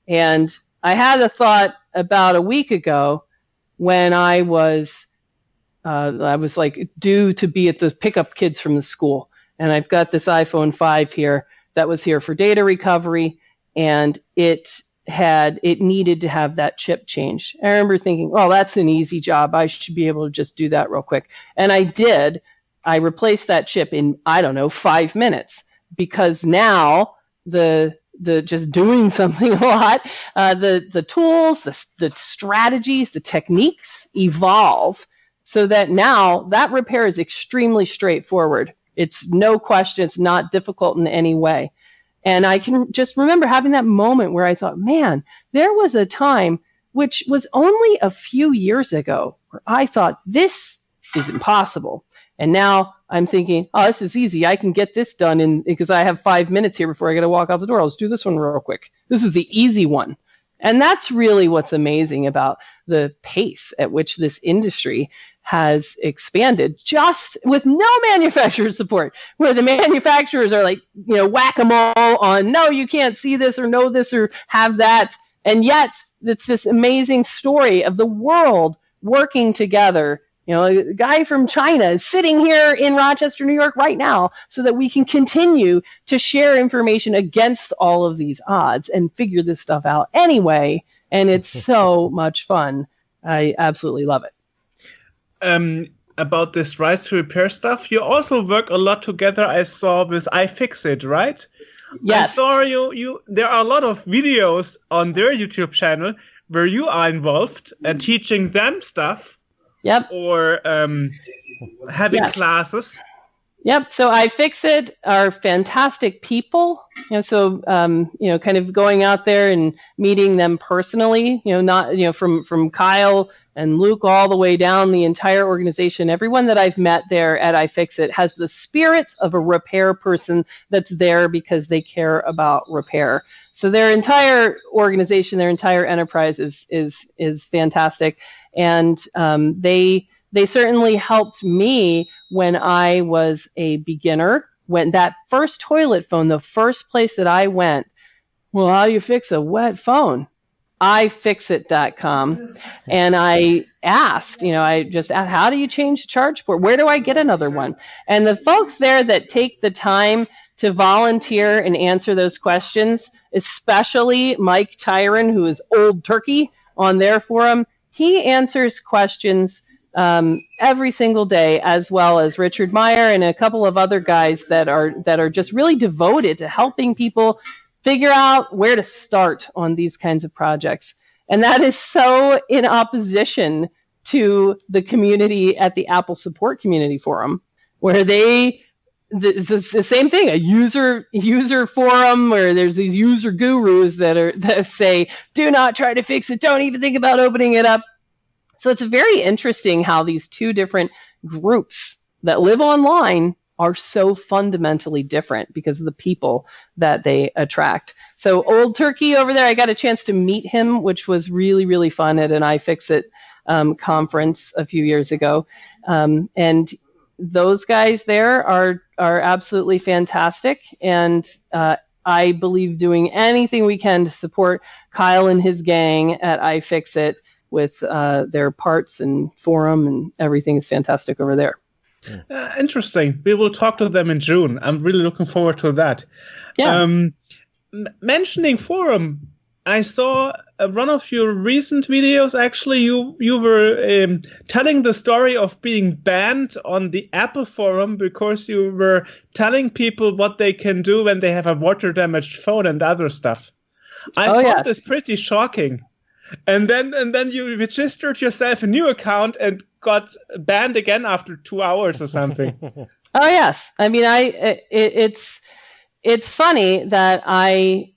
And I had a thought about a week ago when I was like due to be at the pickup kids from the school. And I've got this iPhone 5 here that was here for data recovery. And it it needed to have that chip changed. I remember thinking, oh, that's an easy job. I should be able to just do that real quick. And I did. I replaced that chip in, 5 minutes, because now the just doing something a lot, the tools, the strategies, the techniques evolve so that now that repair is extremely straightforward. It's no question. It's not difficult in any way. And I can just remember having that moment where I thought, man, there was a time, which was only a few years ago, where I thought this is impossible. And now I'm thinking, oh, this is easy. I can get this done because I have 5 minutes here before I got to walk out the door. Let's do this one real quick. This is the easy one. And that's really what's amazing about the pace at which this industry has expanded, just with no manufacturer support, where the manufacturers are like, whack-a-mole on, no, you can't see this or know this or have that. And yet it's this amazing story of the world working together. A guy from China is sitting here in Rochester, New York right now, so that we can continue to share information against all of these odds and figure this stuff out anyway. And it's so much fun. I absolutely love it. About this Rise to Repair stuff, you also work a lot together, I saw, with iFixit, right? Yes. I saw you. There are a lot of videos on their YouTube channel where you are involved and teaching them stuff. Yep. Or having classes. Yep. So iFixit are fantastic people. So kind of going out there and meeting them personally. Not from Kyle and Luke all the way down the entire organization. Everyone that I've met there at iFixit has the spirit of a repair person that's there because they care about repair. So their entire organization, their entire enterprise is fantastic. And they certainly helped me when I was a beginner. When that first toilet phone, the first place that I went, well, how do you fix a wet phone? iFixit.com. And I asked, I just asked, how do you change the charge port? Where do I get another one? And the folks there that take the time to volunteer and answer those questions, especially Mike Tyron, who is Old Turkey on their forum, he answers questions every single day, as well as Richard Meyer and a couple of other guys that are just really devoted to helping people figure out where to start on these kinds of projects. And that is so in opposition to the community at the Apple Support Community Forum, where the same thing, a user forum where there's these user gurus that say, do not try to fix it, don't even think about opening it up. So it's very interesting how these two different groups that live online are so fundamentally different because of the people that they attract. So Old Turkey over there, I got a chance to meet him, which was really, really fun at an iFixit conference a few years ago. And those guys there are absolutely fantastic. And I believe doing anything we can to support Kyle and his gang at iFixit with their parts and forum and everything is fantastic over there. Interesting. We will talk to them in June. I'm really looking forward to that. Yeah. Mentioning forum, I saw one of your recent videos. Actually, you were telling the story of being banned on the Apple forum because you were telling people what they can do when they have a water-damaged phone and other stuff. I thought this pretty shocking. And then you registered yourself a new account and got banned again after 2 hours or something. Oh yes, I mean, it's funny that I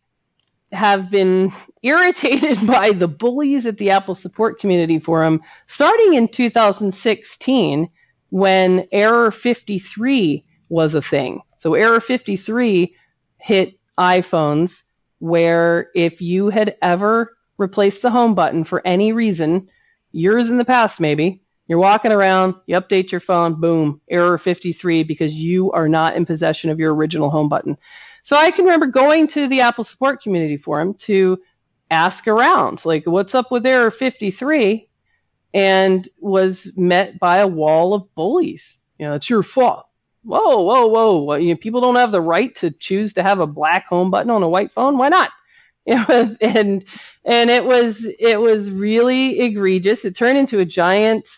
have been irritated by the bullies at the Apple Support Community Forum starting in 2016 when Error 53 was a thing. So Error 53 hit iPhones where if you had ever replaced the home button for any reason, years in the past maybe, you're walking around, you update your phone, boom, Error 53 because you are not in possession of your original home button. So I can remember going to the Apple Support Community Forum to ask around, like, what's up with Error 53? And was met by a wall of bullies. It's your fault. Whoa. People don't have the right to choose to have a black home button on a white phone. Why not? and it was really egregious. It turned into a giant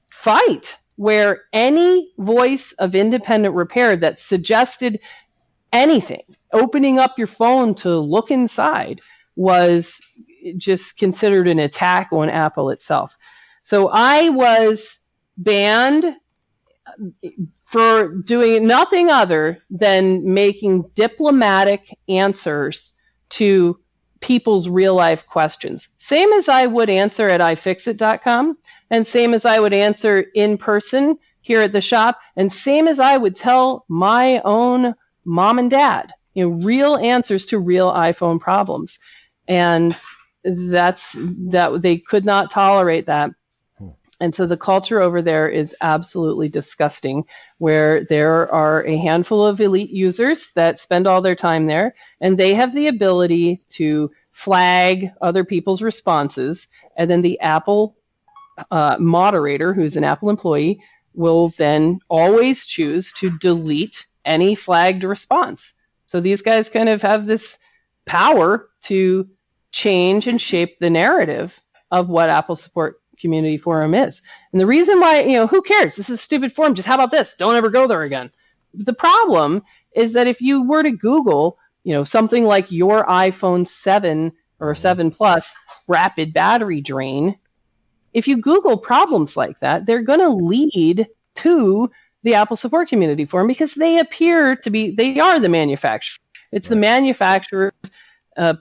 fight where any voice of independent repair that suggested anything, opening up your phone to look inside, was just considered an attack on Apple itself. So I was banned for doing nothing other than making diplomatic answers to people's real life questions. Same as I would answer at ifixit.com, and same as I would answer in person here at the shop, and same as I would tell my own mom and dad, real answers to real iPhone problems. And that they could not tolerate that. And so the culture over there is absolutely disgusting, where there are a handful of elite users that spend all their time there, and they have the ability to flag other people's responses. And then the Apple moderator, who's an Apple employee, will then always choose to delete any flagged response. So these guys kind of have this power to change and shape the narrative of what Apple Support Community Forum is. And the reason why, who cares? This is a stupid forum. Just how about this? Don't ever go there again. But the problem is that if you were to Google, something like your iPhone 7 or 7 Plus rapid battery drain, if you Google problems like that, they're going to lead to the Apple Support Community Forum, because they appear to be, they are the manufacturer. It's the manufacturer's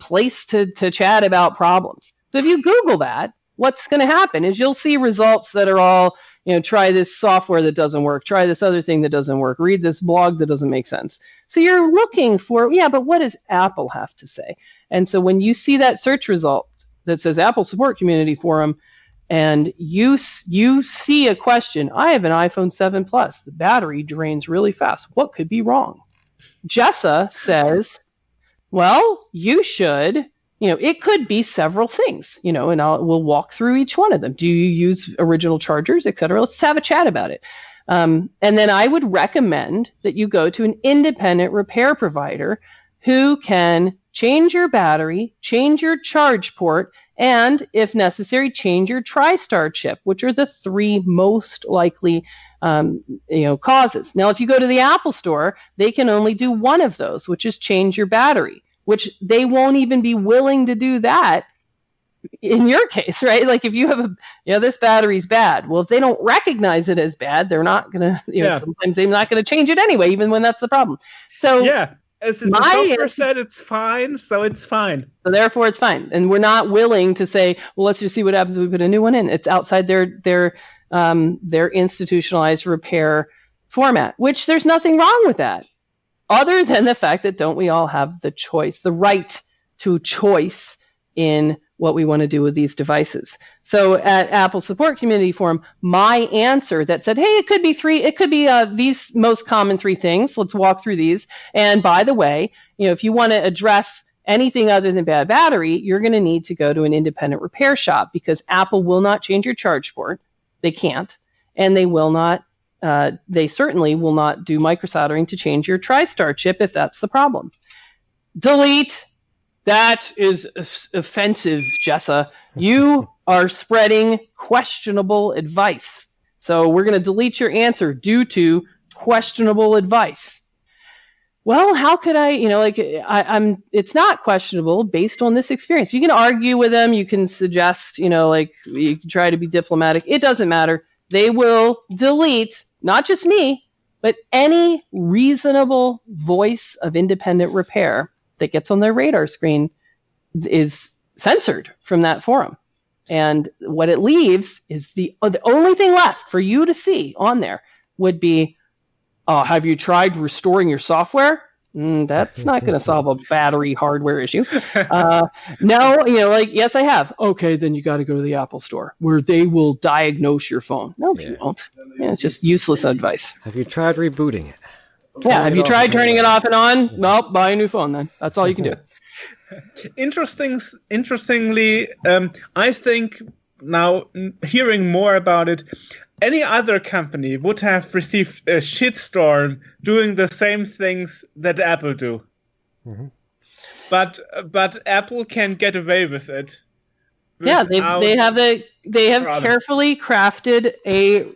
place to chat about problems. So if you Google that, what's going to happen is you'll see results that are all, try this software that doesn't work, try this other thing that doesn't work, read this blog that doesn't make sense. So you're looking for, but what does Apple have to say? And so when you see that search result that says Apple Support Community Forum, and you see a question, I have an iPhone 7 Plus, the battery drains really fast. What could be wrong? Jessa says, well, you should, it could be several things, and we'll walk through each one of them. Do you use original chargers, et cetera? Let's have a chat about it. And then I would recommend that you go to an independent repair provider who can change your battery, change your charge port, and if necessary, change your TriStar chip, which are the three most likely causes. Now, if you go to the Apple Store, they can only do one of those, which is change your battery, which they won't even be willing to do that in your case, right? Like if you have this battery's bad. Well, if they don't recognize it as bad, they're not going to, sometimes they're not going to change it anyway, even when that's the problem. So as the software said, it's fine, so it's fine. So therefore, it's fine. And we're not willing to say, well, let's just see what happens if we put a new one in. It's outside their institutionalized repair format, which there's nothing wrong with that, other than the fact that don't we all have the choice, the right to choice in what we want to do with these devices. So at Apple Support Community Forum, my answer that said, hey, it could be these most common three things. Let's walk through these. And by the way, if you want to address anything other than bad battery, you're going to need to go to an independent repair shop, because Apple will not change your charge port. They can't. And they will not, they certainly will not do microsoldering to change your TriStar chip if that's the problem. Delete. That is offensive, Jessa. You are spreading questionable advice. So we're going to delete your answer due to questionable advice. Well, how could I'm it's not questionable based on this experience. You can argue with them. You can suggest, you can try to be diplomatic. It doesn't matter. They will delete, not just me, but any reasonable voice of independent repair that gets on their radar screen is censored from that forum. And what it leaves is the only thing left for you to see on there would be, have you tried restoring your software? That's not going to solve a battery hardware issue. No, yes, I have. Okay, then you got to go to the Apple Store where they will diagnose your phone. No, they won't. It's just useless advice. Have you tried rebooting it? Have you tried turning it off and on? Well, buy a new phone then. That's all you can do. Interestingly, I think now hearing more about it, any other company would have received a shitstorm doing the same things that Apple do. Mm-hmm. But Apple can get away with it. Yeah, they have carefully crafted a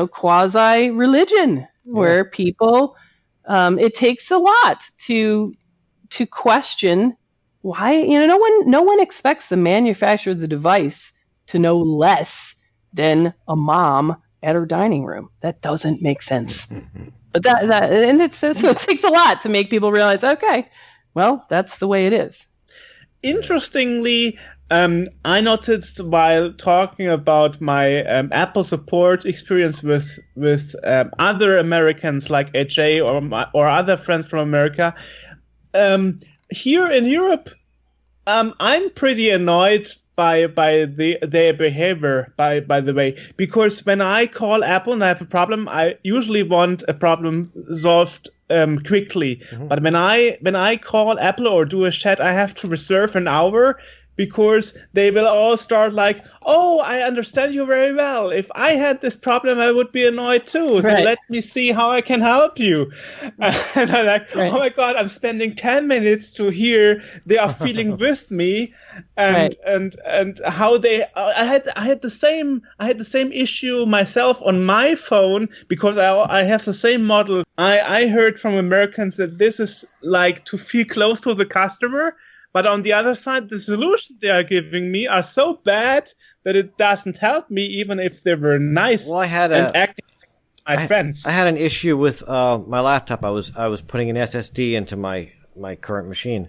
quasi religion where people it takes a lot to question why no one expects the manufacturer of the device to know less than a mom at her dining room. That doesn't make sense. But it takes a lot to make people realize, okay, well, that's the way it is. Interestingly, I noticed while talking about my Apple support experience with other Americans like AJ or other friends from America, here in Europe, I'm pretty annoyed by their behavior. By the way, because when I call Apple and I have a problem, I usually want a problem solved quickly. Mm-hmm. But when I call Apple or do a chat, I have to reserve an hour, because they will all start like, oh, I understand you very well. If I had this problem, I would be annoyed too. So let me see how I can help you. And I'm like, oh my God, I'm spending 10 minutes to hear they are feeling with me. And how they I had the same issue myself on my phone, because I have the same model. I heard from Americans that this is like to feel close to the customer. But on the other side, the solutions they are giving me are so bad that it doesn't help me, even if they were nice and acting like my friends. I had an issue with my laptop. I was putting an SSD into my current machine,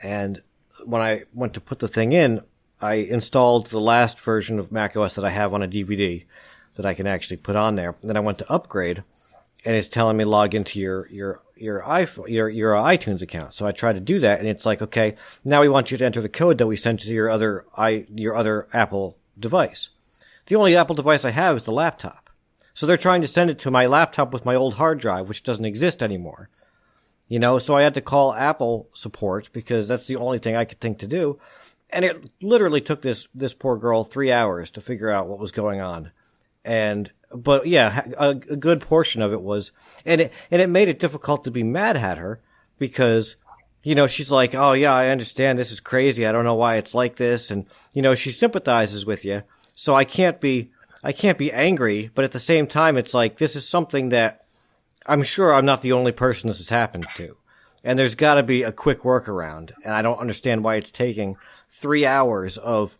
and when I went to put the thing in, I installed the last version of macOS that I have on a DVD that I can actually put on there. And then I went to upgrade, and it's telling me log into your iPhone, your iTunes account. So I tried to do that, and it's like, okay, now we want you to enter the code that we sent to your other Apple device. The only Apple device I have is the laptop. So they're trying to send it to my laptop with my old hard drive, which doesn't exist anymore. So I had to call Apple support, because that's the only thing I could think to do. And it literally took this poor girl 3 hours to figure out what was going on. But yeah, a good portion of it was, and it made it difficult to be mad at her, because, she's like, oh yeah, I understand, this is crazy, I don't know why it's like this, and, she sympathizes with you, so I can't be angry, but at the same time, it's like, this is something that I'm sure I'm not the only person this has happened to, and there's gotta be a quick workaround, and I don't understand why it's taking 3 hours of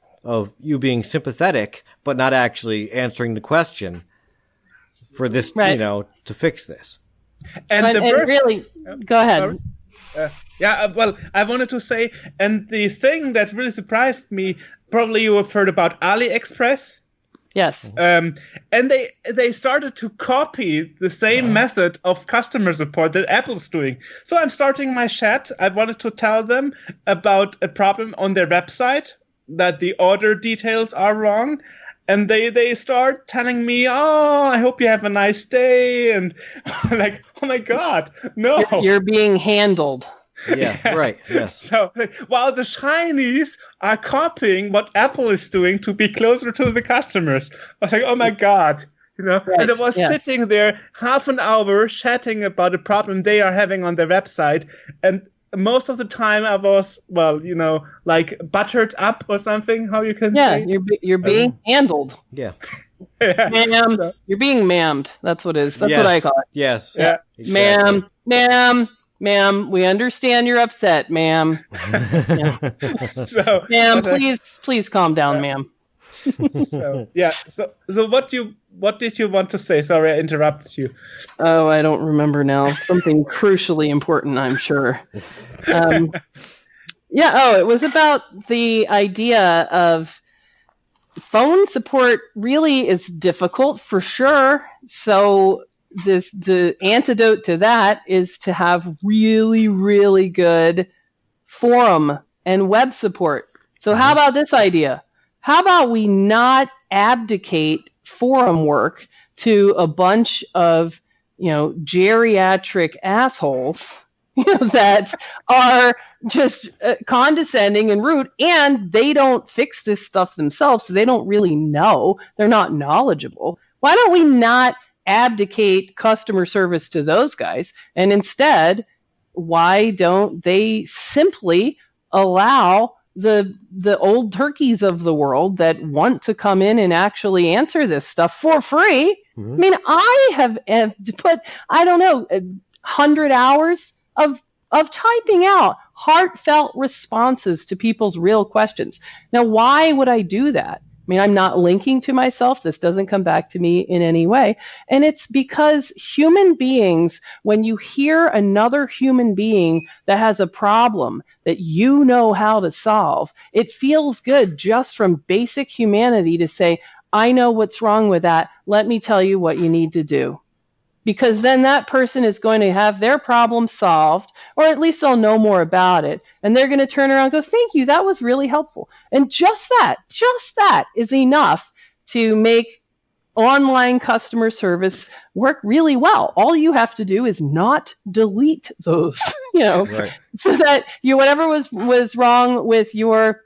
you being sympathetic, but not actually answering the question for this, to fix this. And really, go ahead. Well, I wanted to say, and the thing that really surprised me, probably you have heard about AliExpress. Yes. And they started to copy the same method of customer support that Apple's doing. So I'm starting my chat. I wanted to tell them about a problem on their website, that the order details are wrong. And they start telling me, oh, I hope you have a nice day. And I'm like, oh my God, no. You're being handled. Yeah, right, yes. So, while the Chinese are copying what Apple is doing to be closer to the customers. I was like, oh my God. Right. And I was sitting there half an hour chatting about a problem they are having on their website. And most of the time I was, like buttered up or something, how you can say. Yeah, you're being handled. Yeah. Ma'am, you're being ma'amed. That's what it is. That's what I call it. Yes. Yeah. Exactly. Ma'am, we understand you're upset, ma'am. So, ma'am, please calm down, ma'am. So what did you want to say? Sorry, I interrupted you. Oh, I don't remember now. Something crucially important, I'm sure. It was about the idea of phone support really is difficult for sure. So the antidote to that is to have really, really good forum and web support. So how about this idea? How about we not abdicate forum work to a bunch of, geriatric assholes that are just condescending and rude, and they don't fix this stuff themselves, so they don't really know. They're not knowledgeable. Why don't we not abdicate customer service to those guys and instead why don't they simply allow the old turkeys of the world that want to come in and actually answer this stuff for free? Mm-hmm. I mean, I have put, I don't know, 100 hours of typing out heartfelt responses to people's real questions. Now, why would I do that? I mean, I'm not linking to myself. This doesn't come back to me in any way. And it's because human beings, when you hear another human being that has a problem that you know how to solve, it feels good just from basic humanity to say, I know what's wrong with that. Let me tell you what you need to do. Because then that person is going to have their problem solved, or at least they'll know more about it. And they're going to turn around and go, thank you, that was really helpful. And just that is enough to make online customer service work really well. All you have to do is not delete those, right. So that whatever was wrong with your,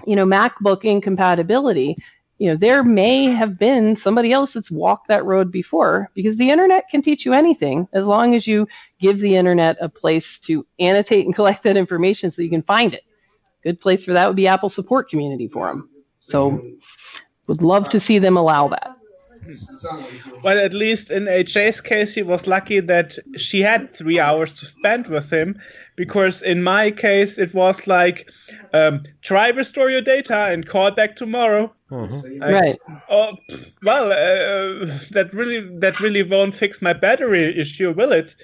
MacBook incompatibility, there may have been somebody else that's walked that road before, because the internet can teach you anything as long as you give the internet a place to annotate and collect that information so you can find it. Good place for that would be Apple Support Community Forum. So would love to see them allow that. Well, at least in AJ's case, he was lucky that she had 3 hours to spend with him, because in my case, it was like, try restore your data and call back tomorrow. Mm-hmm. Right. Oh, well, that really won't fix my battery issue, will it?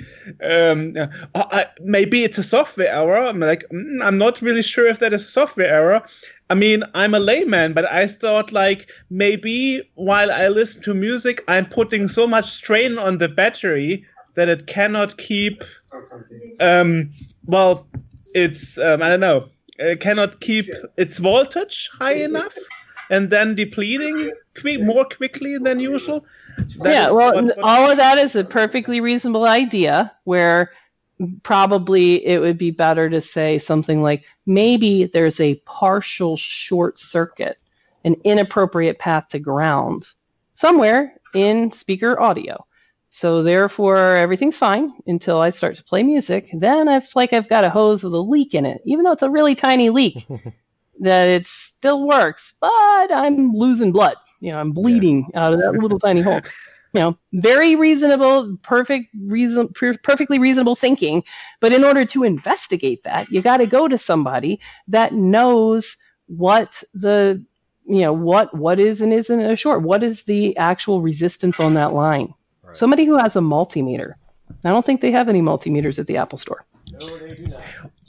Maybe it's a software error. I'm like, I'm not really sure if that is a software error. I mean, I'm a layman, but I thought like maybe while I listen to music, I'm putting so much strain on the battery that it cannot keep, it's, I don't know, it cannot keep its voltage high enough and then depleting more quickly than usual. All of that is a perfectly reasonable idea, where probably it would be better to say something like, maybe there's a partial short circuit, an inappropriate path to ground somewhere in speaker audio. So therefore, everything's fine until I start to play music. Then it's like I've got a hose with a leak in it, even though it's a really tiny leak, that it still works, but I'm losing blood. I'm bleeding out of that little tiny hole. Very reasonable, perfectly reasonable thinking. But in order to investigate that, you got to go to somebody that knows what the, what is and isn't a short. What is the actual resistance on that line? Right. Somebody who has a multimeter. I don't think they have any multimeters at the Apple Store. No, they do not.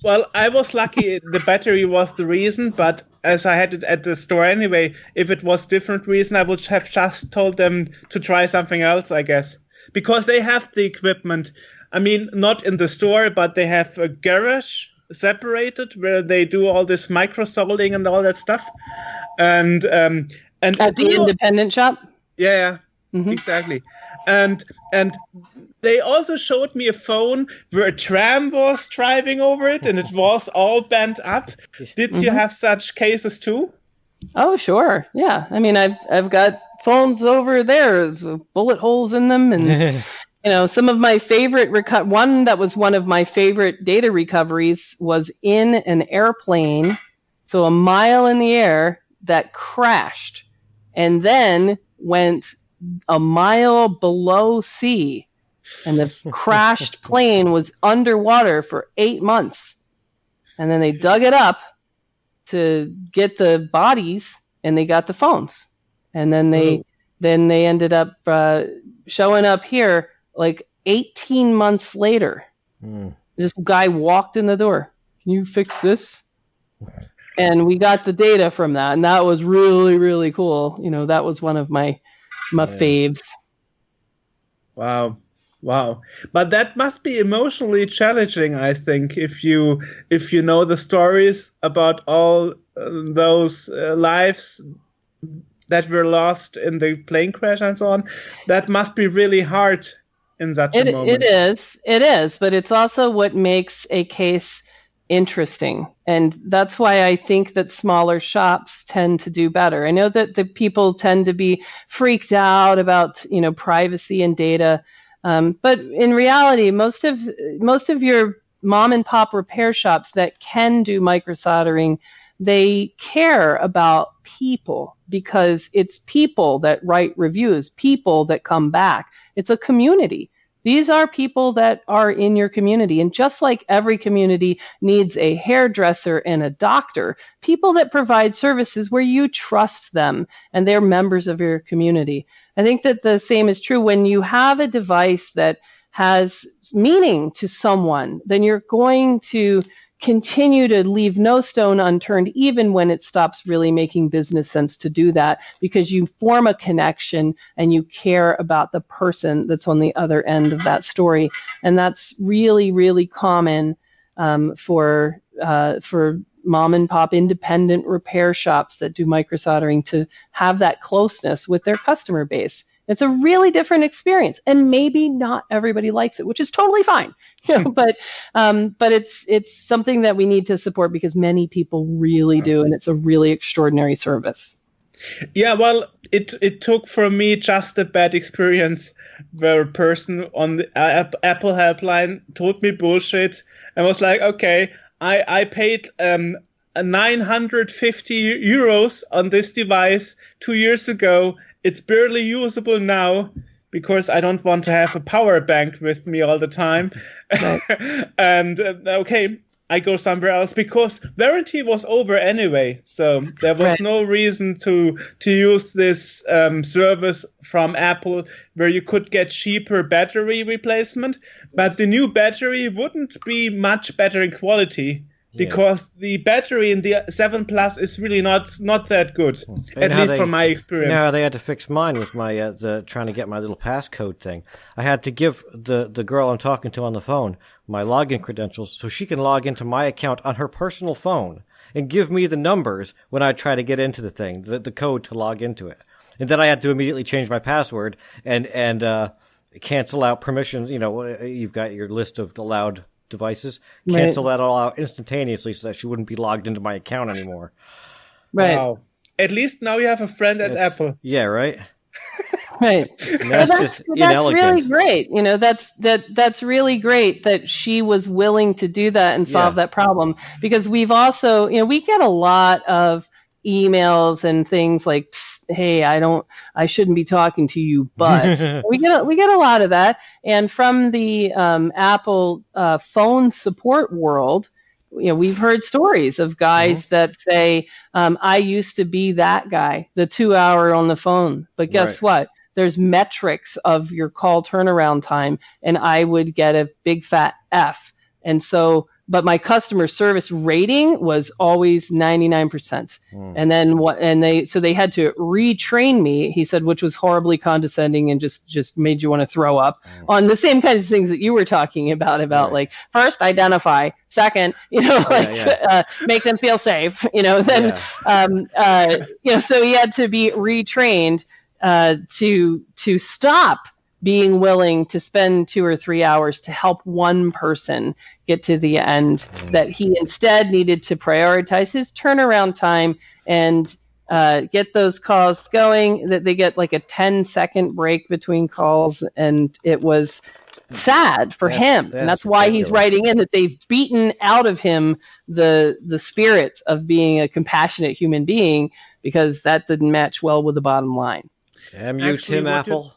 Well, I was lucky the battery was the reason, but as I had it at the store anyway, if it was different reason, I would have just told them to try something else, I guess. Because they have the equipment. I mean, not in the store, but they have a garage separated where they do all this micro-soldering and all that stuff. And at the independent shop? Yeah, exactly. And they also showed me a phone where a tram was driving over it and it was all bent up. Did you have such cases too? Oh, sure. Yeah. I mean, I've got phones over there with bullet holes in them, and some of my favorite one that was one of my favorite data recoveries was in an airplane, so a mile in the air, that crashed and then went a mile below sea, and the crashed plane was underwater for 8 months, and then they dug it up to get the bodies, and they got the phones, and then they ended up showing up here like 18 months later. This guy walked in the door. Can you fix this? And we got the data from that, and that was really, really cool. That was one of my faves. Wow. But that must be emotionally challenging, I think, if you know the stories about all those lives that were lost in the plane crash and so on. That must be really hard in such a moment. It is, but it's also what makes a case interesting. And that's why I think that smaller shops tend to do better. I know that the people tend to be freaked out about, privacy and data. But in reality, most of your mom and pop repair shops that can do microsoldering, they care about people because it's people that write reviews, people that come back. It's a community. These are people that are in your community. And just like every community needs a hairdresser and a doctor, people that provide services where you trust them and they're members of your community. I think that the same is true when you have a device that has meaning to someone, then you're going to continue to leave no stone unturned, even when it stops really making business sense to do that, because you form a connection and you care about the person that's on the other end of that story. And that's really, really common for mom and pop independent repair shops that do microsoldering to have that closeness with their customer base. It's a really different experience, and maybe not everybody likes it, which is totally fine. But it's something that we need to support because many people really do, and it's a really extraordinary service. Yeah, well, it took for me just a bad experience where a person on the Apple helpline told me bullshit and was like, okay, I paid 950 euros on this device 2 years ago. It's barely usable now because I don't want to have a power bank with me all the time. Right. And okay, I go somewhere else because warranty was over anyway. So there was no reason to use this service from Apple where you could get cheaper battery replacement. But the new battery wouldn't be much better in quality. Because the battery in the 7 Plus is really not that good, at least from my experience. Yeah, they had to fix mine with my trying to get my little passcode thing. I had to give the girl I'm talking to on the phone my login credentials so she can log into my account on her personal phone and give me the numbers when I try to get into the thing, the code to log into it. And then I had to immediately change my password and cancel out permissions. You know, you've got your list of allowed devices, cancel that all out instantaneously so that she wouldn't be logged into my account anymore. Right. Wow. At least now you have a friend at Apple. Yeah, right? Right. That's really great. You know, that's really great that she was willing to do that and solve that problem, because we've also, we get a lot of emails and things like, hey, I shouldn't be talking to you, but we get a lot of that. And from the Apple phone support world, we've heard stories of guys that say, I used to be that guy, the 2 hour on the phone, but guess what? There's metrics of your call turnaround time, and I would get a big fat F. And so, but my customer service rating was always 99%. And then they had to retrain me, he said, which was horribly condescending and just made you want to throw up on the same kinds of things that you were talking about like first identify, second, make them feel safe, then, so he had to be retrained to stop being willing to spend 2 or 3 hours to help one person get to the end, that he instead needed to prioritize his turnaround time and get those calls going, that they get like a 10-second break between calls. And it was sad for him. And that's why he's writing in that they've beaten out of him the spirit of being a compassionate human being, because that didn't match well with the bottom line. Damn you, Tim Apple.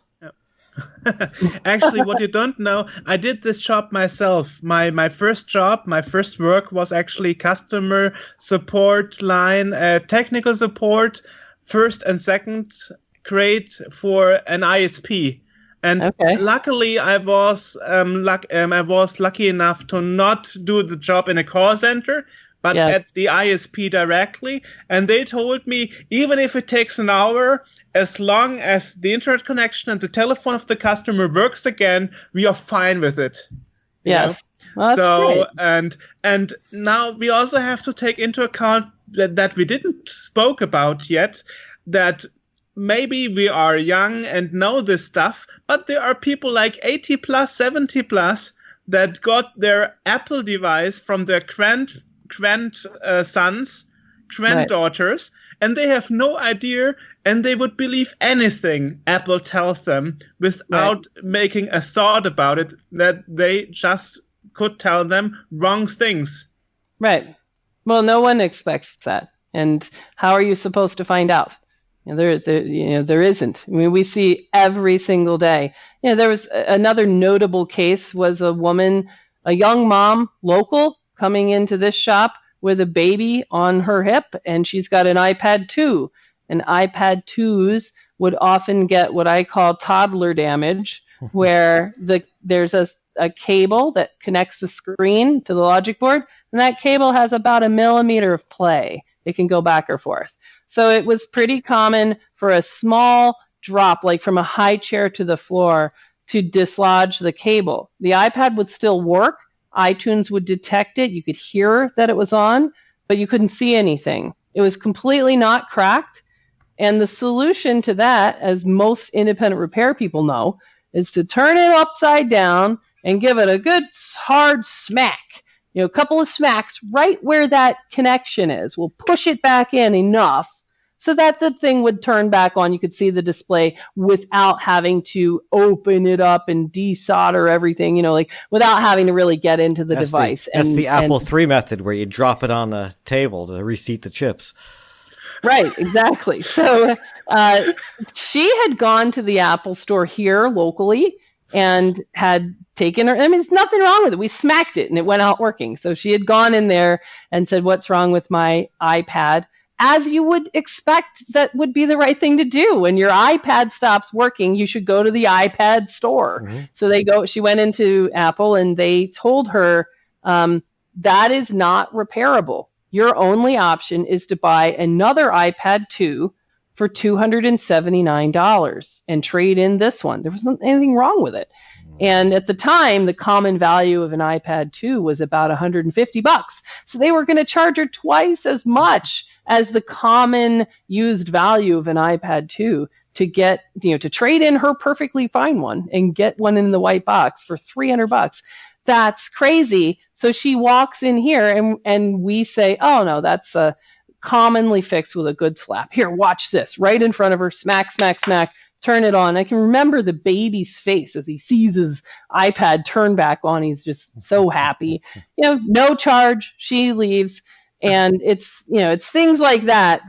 Actually, what you don't know, I did this job myself. My first job, my first work was actually customer support line, technical support, first and second grade for an ISP. And luckily, I was lucky enough to not do the job in a call center, but at the ISP directly. And they told me, even if it takes an hour, as long as the internet connection and the telephone of the customer works again, we are fine with it. Yes. Well, so great. And now we also have to take into account that we didn't spoke about yet, that maybe we are young and know this stuff, but there are people like 80 plus, 70 plus that got their Apple device from their grandsons, granddaughters, and they have no idea, and they would believe anything Apple tells them without making a thought about it, that they just could tell them wrong things. Right. Well, no one expects that. And how are you supposed to find out? There isn't. I mean, we see every single day. There was another notable case was a woman, a young mom, local, coming into this shop with a baby on her hip, and she's got an iPad 2. And iPad 2s would often get what I call toddler damage, where there's a cable that connects the screen to the logic board, and that cable has about 1 millimeter of play. It can go back or forth. So it was pretty common for a small drop, like from a high chair to the floor, to dislodge the cable. The iPad would still work. iTunes would detect it. You could hear that it was on, but you couldn't see anything. It was completely not cracked. And the solution to that, as most independent repair people know, is to turn it upside down and give it a good hard smack. A couple of smacks right where that connection is. We'll push it back in enough so that the thing would turn back on. You could see the display without having to open it up and desolder everything, without having to really get into the device. That's the Apple III method, where you drop it on the table to reseat the chips. Right, exactly. So she had gone to the Apple store here locally and had taken her. I mean, there's nothing wrong with it. We smacked it and it went out working. So she had gone in there and said, "What's wrong with my iPad?" As you would expect, that would be the right thing to do. When your iPad stops working, you should go to the iPad store. Mm-hmm. So she went into Apple and they told her, that is not repairable. Your only option is to buy another iPad 2 for $279 and trade in this one. There wasn't anything wrong with it. And at the time, the common value of an iPad 2 was about $150. So they were going to charge her twice as much as the common used value of an iPad 2 to get, to trade in her perfectly fine one and get one in the white box for $300. That's crazy. So she walks in here and we say, "Oh no, that's commonly fixed with a good slap. Here, watch this." Right in front of her, smack, smack, smack. Turn it on. I can remember the baby's face as he sees his iPad turn back on. He's just so happy. No charge. She leaves. And it's things like that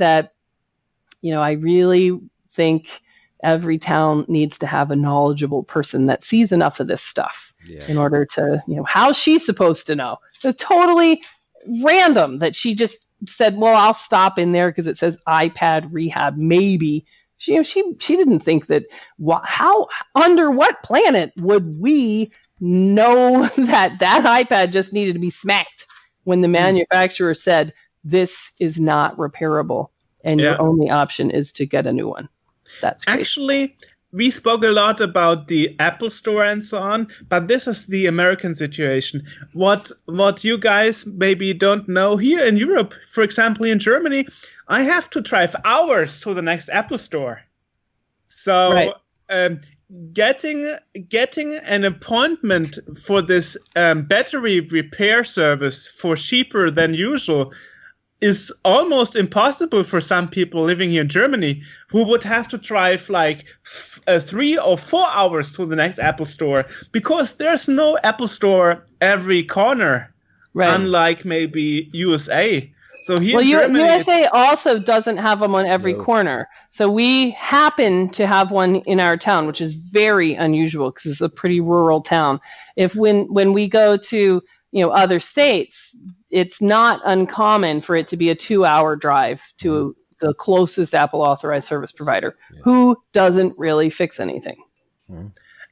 I really think every town needs to have a knowledgeable person that sees enough of this stuff in order to, how's she supposed to know? It was totally random that she just said, "Well, I'll stop in there because it says iPad Rehab, maybe." She didn't think that. How, under what planet would we know that iPad just needed to be smacked when the manufacturer said this is not repairable and your only option is to get a new one? That's crazy. Actually, we spoke a lot about the Apple Store and so on, but this is the American situation. What you guys maybe don't know, here in Europe, for example, in Germany, I have to drive hours to the next Apple Store. So right. Getting an appointment for this battery repair service for cheaper than usual is almost impossible for some people living here in Germany, who would have to drive like 3 or 4 hours to the next Apple Store, because there's no Apple Store every corner, right. Unlike maybe USA. So here in Germany, USA also doesn't have them on every corner. So we happen to have one in our town, which is very unusual because it's a pretty rural town. When we go to other states, it's not uncommon for it to be a 2-hour drive to the closest Apple authorized service provider who doesn't really fix anything.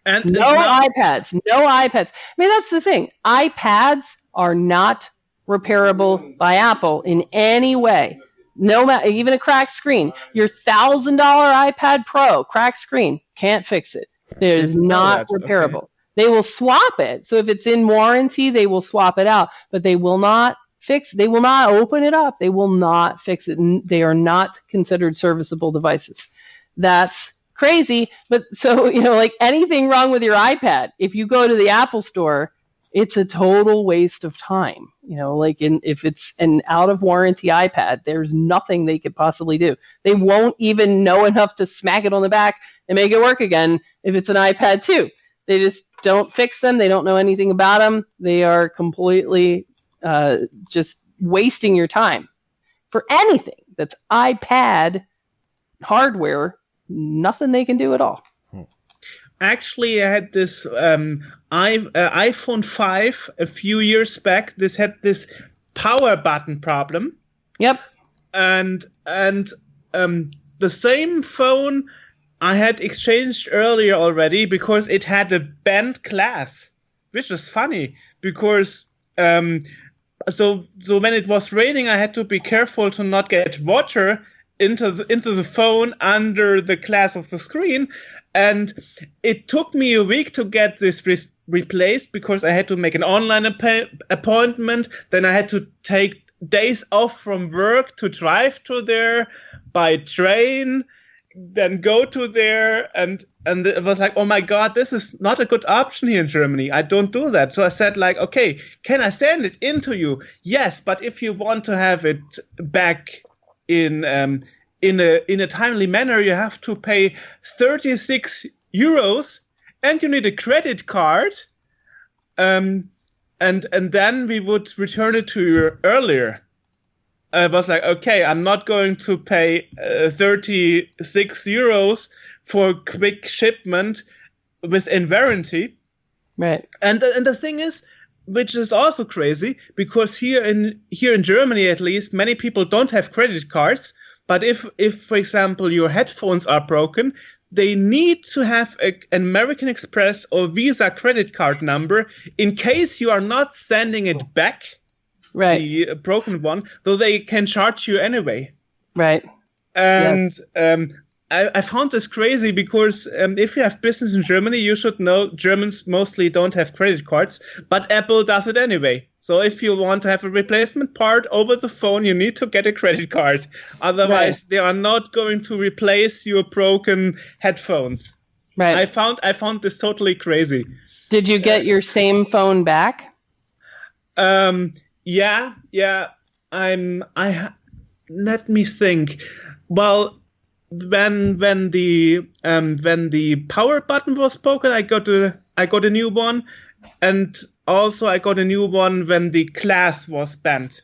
And no iPads. I mean, that's the thing. iPads are not repairable by Apple in any way. No matter, even a cracked screen. Your $1,000 iPad Pro, cracked screen, can't fix it. It is not repairable. Okay. They will swap it. So if it's in warranty, they will swap it out, but they will not fix. They will not open it up. They will not fix it. They are not considered serviceable devices. That's crazy. But so, like anything wrong with your iPad, if you go to the Apple Store, it's a total waste of time. If it's an out of warranty iPad, there's nothing they could possibly do. They won't even know enough to smack it on the back and make it work again if it's an iPad 2. They just don't fix them. They don't know anything about them. They are completely just wasting your time. For anything that's iPad hardware, nothing they can do at all. Actually, I had this iPhone 5 a few years back. This had this power button problem. Yep. And the same phone I had exchanged earlier already because it had a bent glass, which is funny because so when it was raining, I had to be careful to not get water into the phone under the glass of the screen. And it took me a week to get this replaced because I had to make an online appointment. Then I had to take days off from work to drive to there by train, then go to there. And it was like, oh my God, this is not a good option here in Germany. I don't do that. So I said like, okay, can I send it into you? Yes, but if you want to have it back in a timely manner, you have to pay 36 euros and you need a credit card. And then we would return it to you earlier. I was like, okay, I'm not going to pay 36 euros for quick shipment within warranty. Right. And the thing is, which is also crazy, because here in Germany at least, many people don't have credit cards. But if for example your headphones are broken, they need to have an American Express or Visa credit card number in case you are not sending it back, right, the broken one, though they can charge you anyway. Right. And I found this crazy because if you have business in Germany, you should know Germans mostly don't have credit cards, but Apple does it anyway. So if you want to have a replacement part over the phone, you need to get a credit card. Otherwise, they are not going to replace your broken headphones. Right. I found this totally crazy. Did you get your same phone back? Yeah. Let me think. Well, when the power button was broken, I got a new one, and also I got a new one when the glass was bent.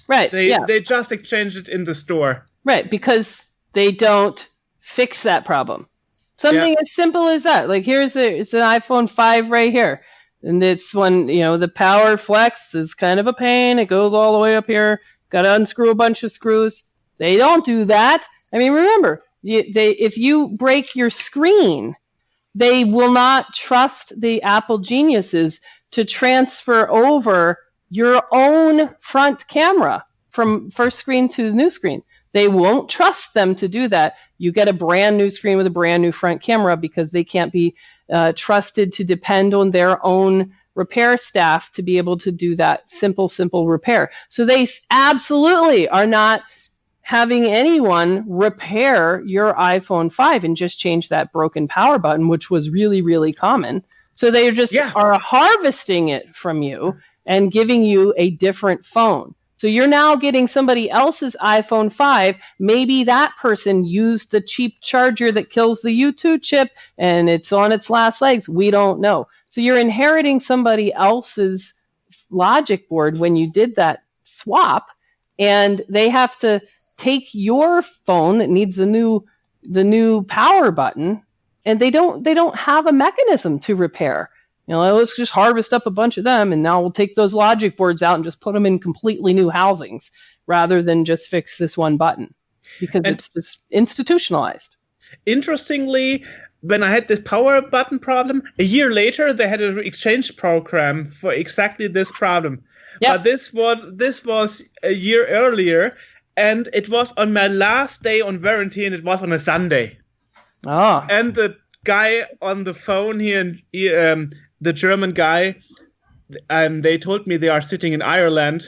Right. They just exchanged it in the store. Right, because they don't fix that problem. Something as simple as that. Like it's an iPhone 5 right here. And this one, the power flex is kind of a pain. It goes all the way up here. Got to unscrew a bunch of screws. They don't do that. I mean, remember, if you break your screen, they will not trust the Apple geniuses to transfer over your own front camera from first screen to new screen. They won't trust them to do that. You get a brand new screen with a brand new front camera because they can't be trusted to depend on their own repair staff to be able to do that simple repair. So they absolutely are not having anyone repair your iPhone 5 and just change that broken power button, which was really, really common. So they just are harvesting it from you and giving you a different phone. So you're now getting somebody else's iPhone 5. Maybe that person used the cheap charger that kills the U2 chip and it's on its last legs. We don't know. So you're inheriting somebody else's logic board when you did that swap, and they have to take your phone that needs the new power button, and they don't have a mechanism to repair. Let's just harvest up a bunch of them, and now we'll take those logic boards out and just put them in completely new housings rather than just fix this one button, because it's just institutionalized. Interestingly, when I had this power button problem, a year later they had an exchange program for exactly this problem. Yep. But this was a year earlier, and it was on my last day on warranty, and it was on a Sunday. Oh. And the guy on the phone here, the German guy, they told me they are sitting in Ireland.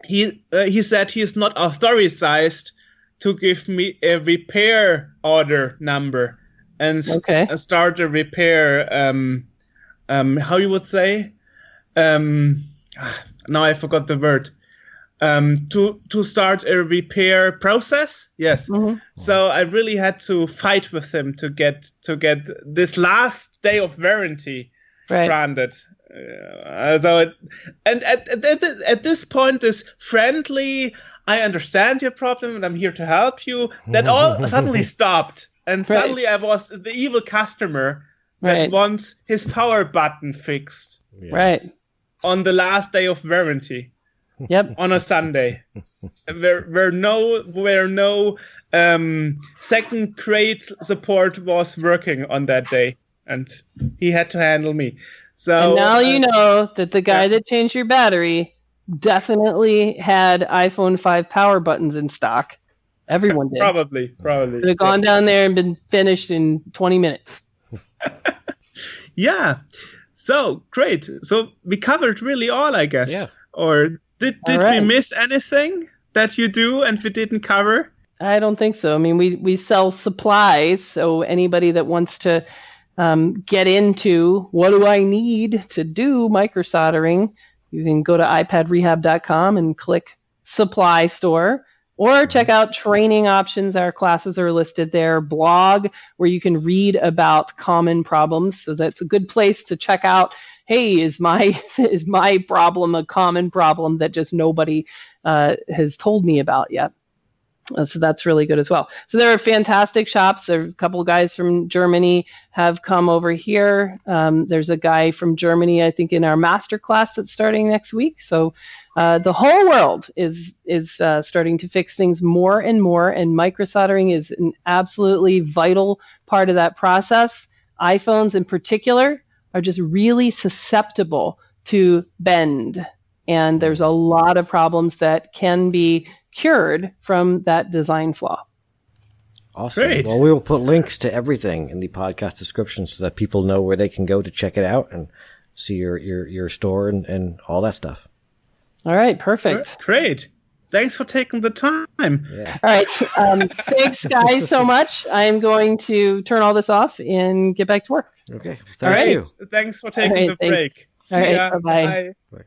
He said he is not authorized to give me a repair order number and start a repair. How you would say? Now I forgot the word. to start a repair process. Yes. Mm-hmm. So I really had to fight with him to get this last day of warranty granted. And at this point, this friendly, I understand your problem and I'm here to help you, that all suddenly stopped. And suddenly I was the evil customer that wants his power button fixed. Yeah. Right. On the last day of warranty. Yep. On a Sunday. where no second grade support was working on that day. And he had to handle me. So and now you know that the guy that changed your battery definitely had iPhone 5 power buttons in stock. Everyone did. Probably. Could have gone down there and been finished in 20 minutes. Yeah. So great. So we covered really all, I guess. Yeah. Or did we miss anything that you do and we didn't cover? I don't think so. I mean, we sell supplies, so anybody that wants to get into what do I need to do microsoldering, you can go to iPadRehab.com and click Supply Store, or check out training options. Our classes are listed there. Blog, where you can read about common problems. So that's a good place to check out, hey, is my problem a common problem that just nobody has told me about yet? So that's really good as well. So there are fantastic shops. There are a couple of guys from Germany have come over here. There's a guy from Germany, I think, in our master class that's starting next week. So the whole world is starting to fix things more and more, and microsoldering is an absolutely vital part of that process. iPhones in particular are just really susceptible to bend, and there's a lot of problems that can be cured from that design flaw. Awesome. Great. Well, we will put links to everything in the podcast description so that people know where they can go to check it out and see your store and all that stuff. All right, perfect. Great. Thanks for taking the time. Yeah. All right, thanks guys so much. I'm going to turn all this off and get back to work. Okay. All Thank right. you. Thanks for taking the break. All right, See ya. bye-bye. Bye. Bye.